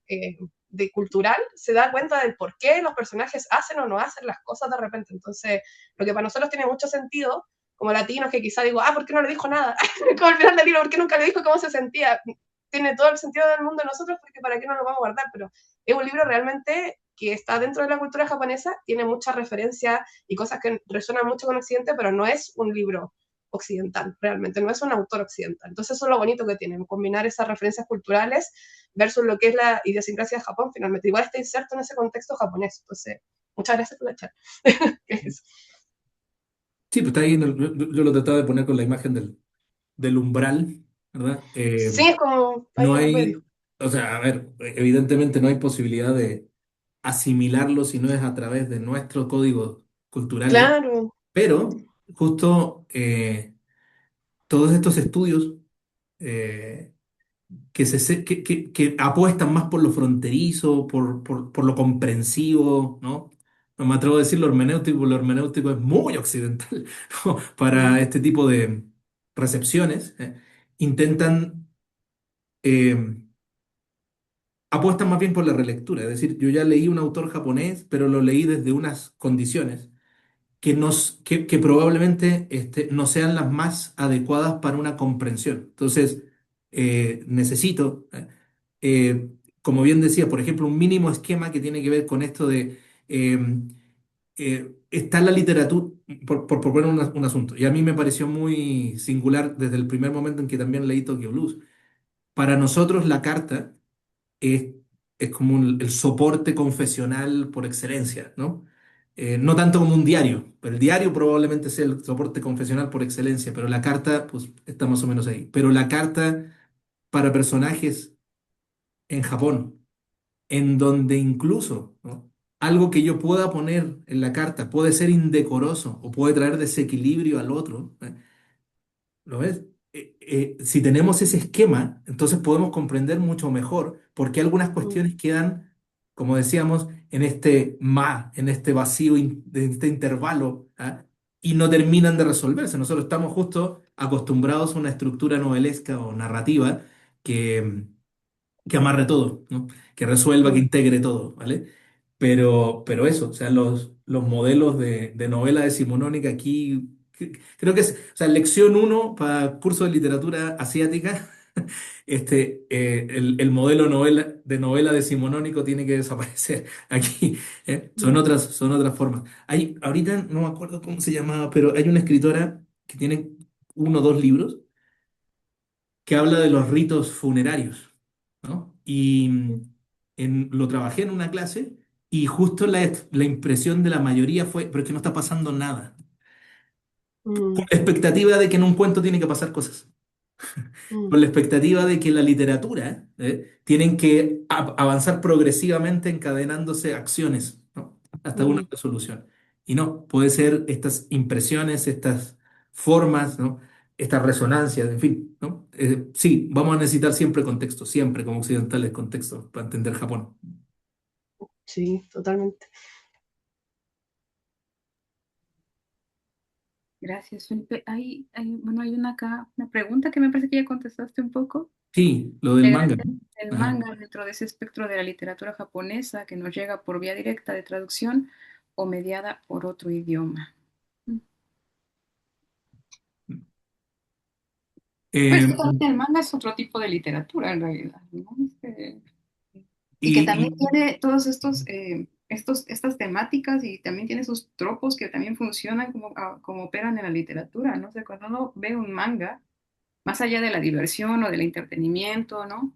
de cultural, se da cuenta del por qué los personajes hacen o no hacen las cosas de repente. Entonces, lo que para nosotros tiene mucho sentido, como latinos, que quizá digo, ¿por qué no le dijo nada? Como al final del libro, ¿por qué nunca le dijo cómo se sentía? Tiene todo el sentido del mundo de nosotros, porque para qué no lo vamos a guardar, pero es un libro realmente que está dentro de la cultura japonesa, tiene muchas referencias y cosas que resuenan mucho con Occidente, pero no es un libro occidental, realmente, no es un autor occidental. Entonces eso es lo bonito que tienen, combinar esas referencias culturales versus lo que es la idiosincrasia de Japón, finalmente. Igual está inserto en ese contexto japonés. Entonces, muchas gracias por la charla. Sí, pues está ahí, yo lo trataba de poner con la imagen del umbral, ¿verdad? Sí, es como ahí No en el medio. hay, o sea, a ver, evidentemente no hay posibilidad de asimilarlo si no es a través de nuestros códigos culturales, Claro. pero justo todos estos estudios eh, que apuestan más por lo fronterizo, por lo comprensivo, ¿no? No me atrevo a decir lo hermenéutico es muy occidental, ¿no? Para este tipo de recepciones, intentan, eh, apuestan más bien por la relectura, es decir, yo ya leí un autor japonés, pero lo leí desde unas condiciones que probablemente no sean las más adecuadas para una comprensión. Entonces, necesito, como bien decía, por ejemplo, un mínimo esquema que tiene que ver con esto de, eh, está la literatura, por poner un asunto, y a mí me pareció muy singular desde el primer momento en que también leí Tokyo Blues. Para nosotros la carta es, es como el soporte confesional por excelencia, ¿no? No tanto como un diario, pero el diario probablemente sea el soporte confesional por excelencia, pero la carta, pues está más o menos ahí. Pero la carta para personajes en Japón, en donde incluso, ¿no? Algo que yo pueda poner en la carta puede ser indecoroso o puede traer desequilibrio al otro, ¿eh? ¿Lo ves? Si tenemos ese esquema, entonces podemos comprender mucho mejor por qué algunas cuestiones quedan, como decíamos, en este vacío, de este intervalo, ¿ah? Y no terminan de resolverse. Nosotros estamos justo acostumbrados a una estructura novelesca o narrativa que, que amarre todo, ¿no? Que resuelva, que integre todo, ¿vale? Pero eso, o sea, los modelos de novela decimonónica aquí, creo que es, o sea, lección uno para curso de literatura asiática, el modelo de novela decimonónico tiene que desaparecer aquí, ¿eh? Son otras formas. Ahorita no me acuerdo cómo se llamaba, pero hay una escritora que tiene uno o dos libros que habla de los ritos funerarios, ¿no? Y lo trabajé en una clase y justo la impresión de la mayoría fue, pero es que no está pasando nada. Con la expectativa de que en un cuento tiene que pasar cosas. Con la expectativa de que la literatura tienen que avanzar progresivamente encadenándose acciones, ¿no? hasta una Mm, resolución. Y no, puede ser estas impresiones, estas formas, ¿no? Estas resonancias, en fin, ¿no? Sí, vamos a necesitar siempre contexto, siempre como occidentales contexto para entender Japón. sí, totalmente. Gracias, Felipe. Bueno, hay una pregunta que me parece que ya contestaste un poco. Sí, lo del manga. Integración del Ajá. manga dentro de ese espectro de la literatura japonesa que nos llega por vía directa de traducción o mediada por otro idioma. Pero es Eh, que también el manga es otro tipo de literatura en realidad, ¿no? Este, y que también y, tiene todos estas temáticas y también tiene sus tropos que también funcionan como operan en la literatura, ¿no? O sea, cuando uno ve un manga, más allá de la diversión o del entretenimiento, ¿no?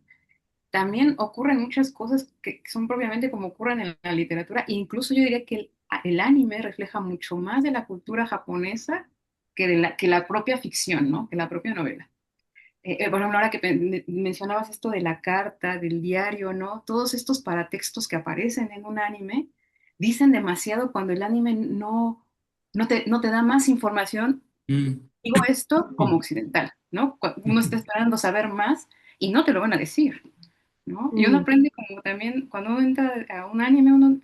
También ocurren muchas cosas que son propiamente como ocurren en la literatura, e incluso yo diría que el anime refleja mucho más de la cultura japonesa que la propia ficción, ¿no? Que la propia novela. Por ejemplo, ahora que mencionabas esto de la carta, del diario, ¿no? Todos estos paratextos que aparecen en un anime dicen demasiado cuando el anime no te da más información. mm, Digo esto como mm, occidental, ¿no? Uno está esperando saber más y no te lo van a decir, ¿no? Y uno Mm, aprende como también, cuando uno entra a un anime, uno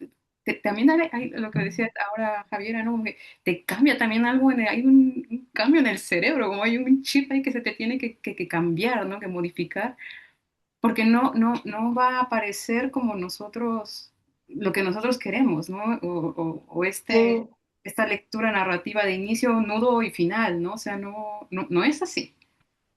también hay lo que decía ahora Javiera, ¿no? Como que te cambia también algo, hay un cambio en el cerebro, como hay un chip ahí que se te tiene que cambiar, ¿no? Que modificar, porque no va a aparecer como nosotros, lo que nosotros queremos, ¿no? O sí, esta lectura narrativa de inicio, nudo y final, ¿no? O sea, no es así.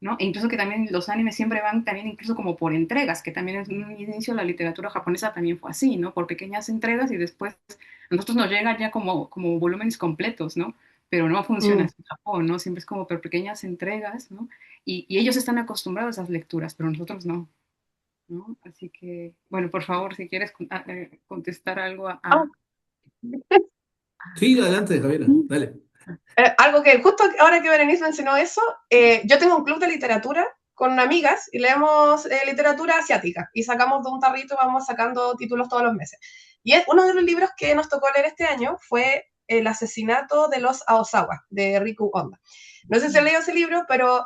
¿No? E incluso que también los animes siempre van también incluso como por entregas, que también en un inicio la literatura japonesa también fue así, ¿no? Por pequeñas entregas y después a nosotros nos llegan ya como volúmenes completos, ¿no? Pero no funciona mm. así en Japón, ¿no? Siempre es como por pequeñas entregas, ¿no? Y ellos están acostumbrados a esas lecturas, pero nosotros no, ¿no? Así que, bueno, por favor, si quieres contestar algo Ah, sí, adelante, Javier, dale. algo que justo ahora que Berenice mencionó eso, yo tengo un club de literatura con amigas y leemos literatura asiática y sacamos de un tarrito, vamos sacando títulos todos los meses. Y es, uno de los libros que nos tocó leer este año fue El asesinato de los Aosawa, de Riku Honda. No sé si han leído ese libro, pero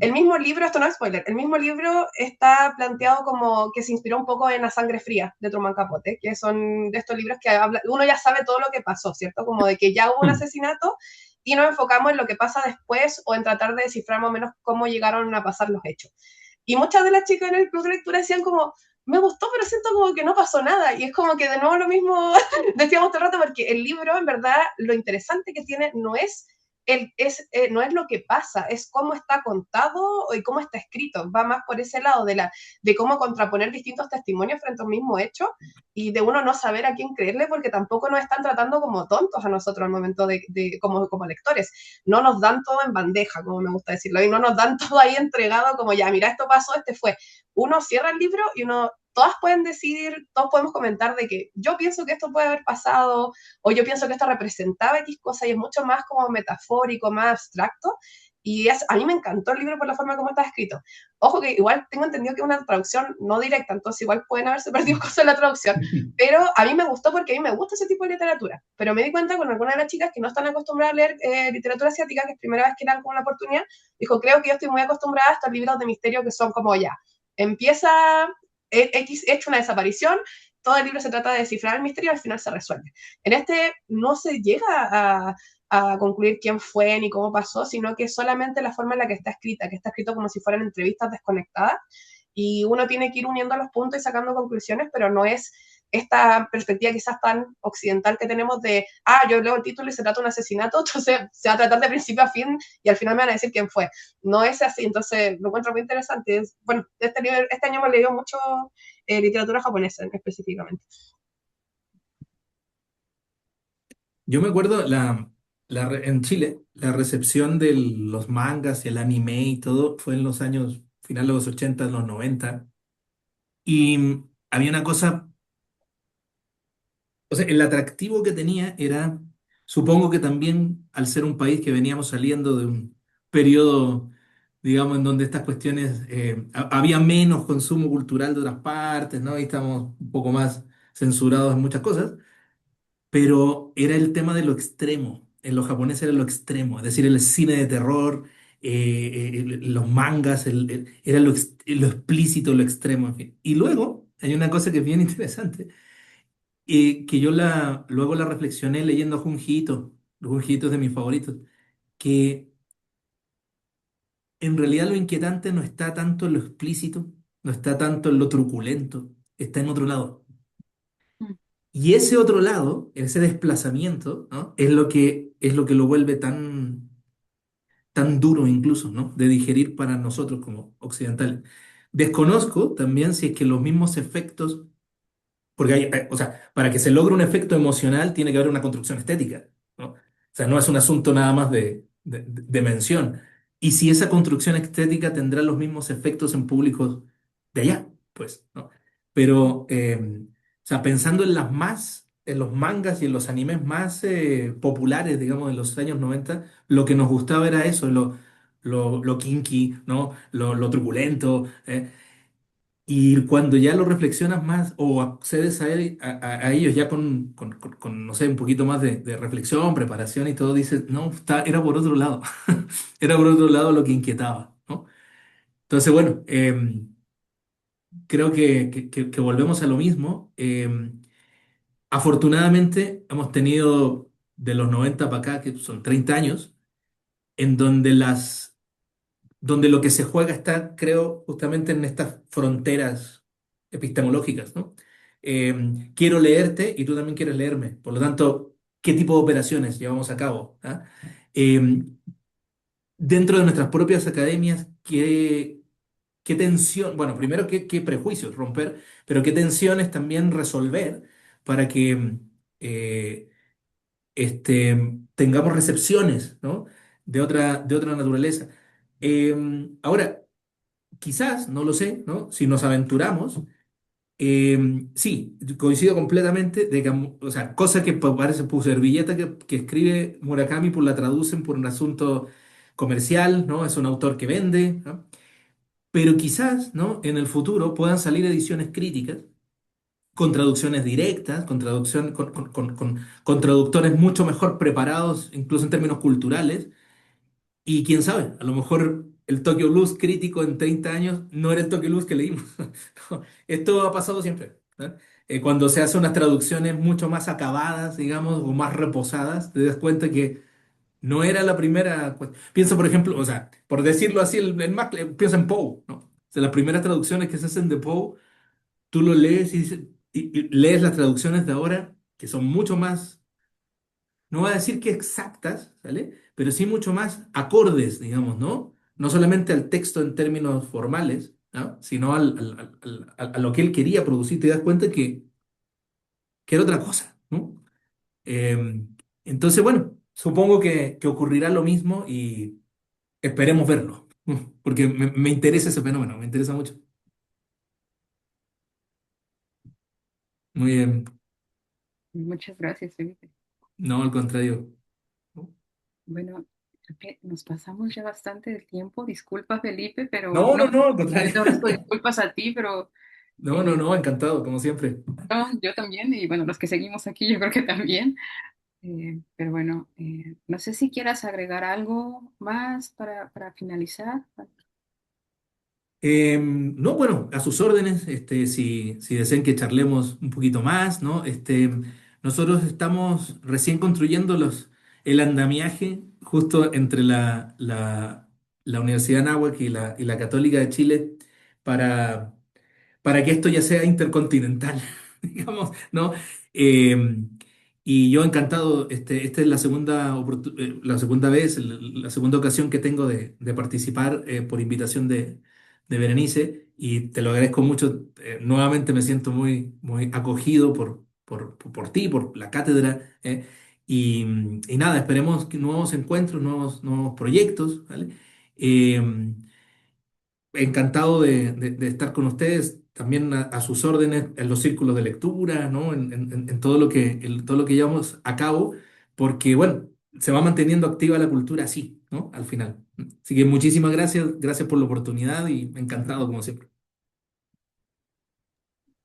el mismo libro, esto no es spoiler, el mismo libro está planteado como que se inspiró un poco en La sangre fría de Truman Capote, que son de estos libros que habla, uno ya sabe todo lo que pasó, ¿cierto? Como de que ya hubo un Mm, asesinato y nos enfocamos en lo que pasa después o en tratar de descifrar más o menos cómo llegaron a pasar los hechos. Y muchas de las chicas en el club de lectura decían como, me gustó, pero siento como que no pasó nada. Y es como que de nuevo lo mismo decíamos todo el rato, porque el libro, en verdad, lo interesante que tiene no es lo que pasa, es cómo está contado y cómo está escrito. Va más por ese lado de cómo contraponer distintos testimonios frente a un mismo hecho y de uno no saber a quién creerle porque tampoco nos están tratando como tontos a nosotros al momento como lectores. No nos dan todo en bandeja, como me gusta decirlo, y no nos dan todo ahí entregado como ya, mira, esto pasó, este fue. Uno cierra el libro y todas pueden decir, todos podemos comentar de que yo pienso que esto puede haber pasado, o yo pienso que esto representaba X cosa, y es mucho más como metafórico, más abstracto, y a mí me encantó el libro por la forma como está escrito. Ojo que igual tengo entendido que es una traducción no directa, entonces igual pueden haberse perdido cosas en la traducción, pero a mí me gustó porque a mí me gusta ese tipo de literatura, pero me di cuenta con algunas de las chicas que no están acostumbradas a leer literatura asiática, que es primera vez que dan como una oportunidad, dijo, creo que yo estoy muy acostumbrada a estos libros de misterio que son como ya, empieza X hecho una desaparición, todo el libro se trata de descifrar el misterio y al final se resuelve. En este no se llega a concluir quién fue ni cómo pasó, sino que solamente la forma en la que está escrito como si fueran entrevistas desconectadas y uno tiene que ir uniendo los puntos y sacando conclusiones, pero no es esta perspectiva quizás tan occidental que tenemos de, yo leo el título y se trata de un asesinato, entonces se va a tratar de principio a fin y al final me van a decir quién fue. No es así, entonces lo encuentro muy interesante. Bueno, este año me leído mucho literatura japonesa específicamente. Yo me acuerdo en Chile, la recepción de los mangas y el anime y todo fue en los años finales de los 80, los 90. Y había una cosa, o sea, el atractivo que tenía era, supongo que también al ser un país que veníamos saliendo de un periodo, digamos, en donde estas cuestiones, había menos consumo cultural de otras partes, ¿no? Y estamos un poco más censurados en muchas cosas. pero era el tema de lo extremo. En los japoneses era lo extremo, es decir, el cine de terror, los mangas, era lo explícito, lo extremo, en fin. Y luego hay una cosa que es bien interesante, que luego la reflexioné leyendo a Junji Ito. Junji Ito es de mis favoritos, que en realidad lo inquietante no está tanto en lo explícito, no está tanto en lo truculento, está en otro lado. Mm. Y ese otro lado, ese desplazamiento, ¿no? Es lo que lo vuelve tan duro incluso, ¿no? De digerir para nosotros como occidentales. Desconozco también si es que los mismos efectos, porque o sea, para que se logre un efecto emocional tiene que haber una construcción estética, ¿no? O sea, no es un asunto nada más de mención. Y si esa construcción estética tendrá los mismos efectos en públicos de allá, pues, ¿no? Pero, o sea, pensando en los mangas y en los animes más populares, digamos, de los años 90, lo que nos gustaba era eso, lo kinky, ¿no? Lo truculento. Y cuando ya lo reflexionas más o accedes a ellos ya no sé, un poquito más de reflexión, preparación y todo, dices, no, era por otro lado. Era por otro lado lo que inquietaba, ¿no? Entonces, bueno, creo que volvemos a lo mismo. Afortunadamente, hemos tenido de los 90 para acá, que son 30 años, en donde lo que se juega está, creo, justamente en estas fronteras epistemológicas, ¿no? Quiero leerte y tú también quieres leerme. Por lo tanto, ¿qué tipo de operaciones llevamos a cabo? ¿Ah? Eh, Dentro de nuestras propias academias, qué tensión, bueno, primero, qué prejuicios romper, pero qué tensiones también resolver para que tengamos recepciones, ¿no? De otra naturaleza. Ahora, quizás, no lo sé, ¿no? Si nos aventuramos, sí, coincido completamente de que, o sea, cosa que parece por servilleta que escribe Murakami, pues la traducen por un asunto comercial, ¿no? Es un autor que vende, ¿no? Pero quizás, ¿no? En el futuro puedan salir ediciones críticas con traducciones directas, con traductores mucho mejor preparados, incluso en términos culturales, y quién sabe, a lo mejor el Tokyo Blues crítico en 30 años no era el Tokyo Blues que leímos. No, esto ha pasado siempre, ¿no? Cuando se hacen unas traducciones mucho más acabadas, digamos, o más reposadas, te das cuenta que no era la primera. Piensa, por ejemplo, o sea, por decirlo así, piensa en Poe, ¿no? O sea, las primeras traducciones que se hacen de Poe, tú lo lees y lees las traducciones de ahora, que son mucho más, no voy a decir que exactas, ¿vale? Pero sí mucho más acordes, digamos, ¿no? No solamente al texto en términos formales, ¿no? Sino a lo que él quería producir. Te das cuenta que era otra cosa, ¿no? Entonces, bueno, supongo que ocurrirá lo mismo y esperemos verlo, porque me interesa ese fenómeno, me interesa mucho. Muy bien, Muchas gracias, Felipe. no, al contrario. No, Bueno, creo que nos pasamos ya bastante del tiempo. Disculpa, Felipe, pero no, no, no, al contrario. te ofrezco disculpas a ti, pero No, no, eh, no, encantado, como siempre. no, yo también, y bueno, los que seguimos aquí, yo creo que también. Pero bueno, no sé si quieras agregar algo más para finalizar. No, bueno, a sus órdenes, si desean que charlemos un poquito más, ¿no? Nosotros estamos recién construyendo el andamiaje justo entre la Universidad de Anáhuac y la Católica de Chile para, para que esto ya sea intercontinental, digamos, ¿no? Eh, y yo encantado, esta es la segunda vez, la segunda ocasión que tengo de participar por invitación de Berenice, y te lo agradezco mucho. Nuevamente me siento muy, muy acogido por ti, por la cátedra. Y nada, esperemos que nuevos encuentros, nuevos proyectos, ¿vale? Eh, Encantado de estar con ustedes, también a sus órdenes en los círculos de lectura, ¿no? En todo lo que llevamos a cabo, porque, bueno, se va manteniendo activa la cultura así, ¿no? Al final. Así que muchísimas gracias, gracias por la oportunidad y encantado como siempre.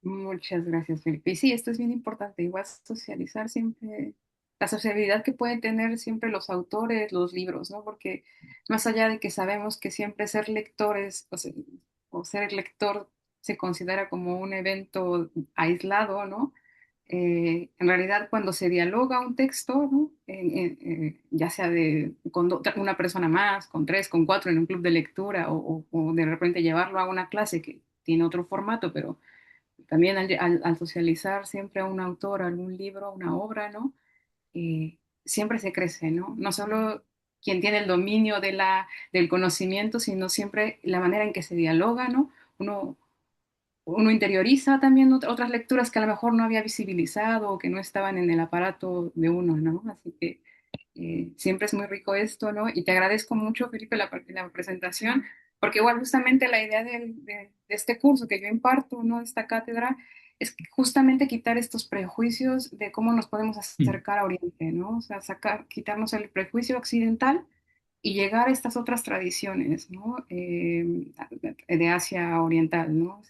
Muchas gracias, Felipe. Y sí, esto es bien importante, igual socializar siempre, la sociabilidad que pueden tener siempre los autores, los libros, ¿no? Porque más allá de que sabemos que siempre ser lectores o ser lector se considera como un evento aislado, ¿no? En realidad, cuando se dialoga un texto, ¿no? Ya sea una persona más, con tres, con cuatro en un club de lectura o de repente llevarlo a una clase que tiene otro formato, pero también al socializar siempre a un autor, algún libro, una obra, ¿no? Siempre se crece, ¿no? No solo quien tiene el dominio del conocimiento, sino siempre la manera en que se dialoga, ¿no? Uno, uno interioriza también otras lecturas que a lo mejor no había visibilizado o que no estaban en el aparato de uno, ¿no? Así que siempre es muy rico esto, ¿no? Y te agradezco mucho, Felipe, la presentación, porque igual justamente la idea de este curso que yo imparto, ¿no? Esta cátedra, es justamente quitar estos prejuicios de cómo nos podemos Mm. acercar a Oriente, ¿no? O sea, quitarnos el prejuicio occidental y llegar a estas otras tradiciones, ¿no? De Asia Oriental, ¿no?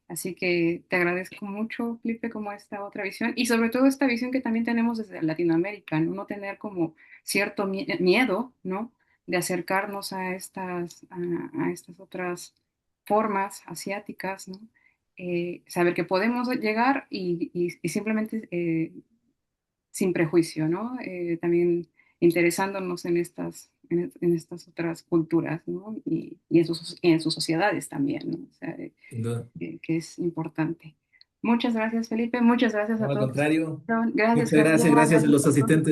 Así que te agradezco mucho, Felipe, como esta otra visión y sobre todo esta visión que también tenemos desde Latinoamérica, ¿no? No tener como cierto miedo, ¿no? De acercarnos a estas otras formas asiáticas, ¿no? Saber que podemos llegar y simplemente sin prejuicio, ¿no? También interesándonos en estas otras culturas, ¿no? Y en sus sociedades también, ¿no? O sea, Sin duda. que es importante. Muchas gracias, Felipe. Muchas gracias a No, al todos los que contrario. estuvieron. Gracias, Muchas Javier. gracias, gracias a Gracias los a todos. asistentes.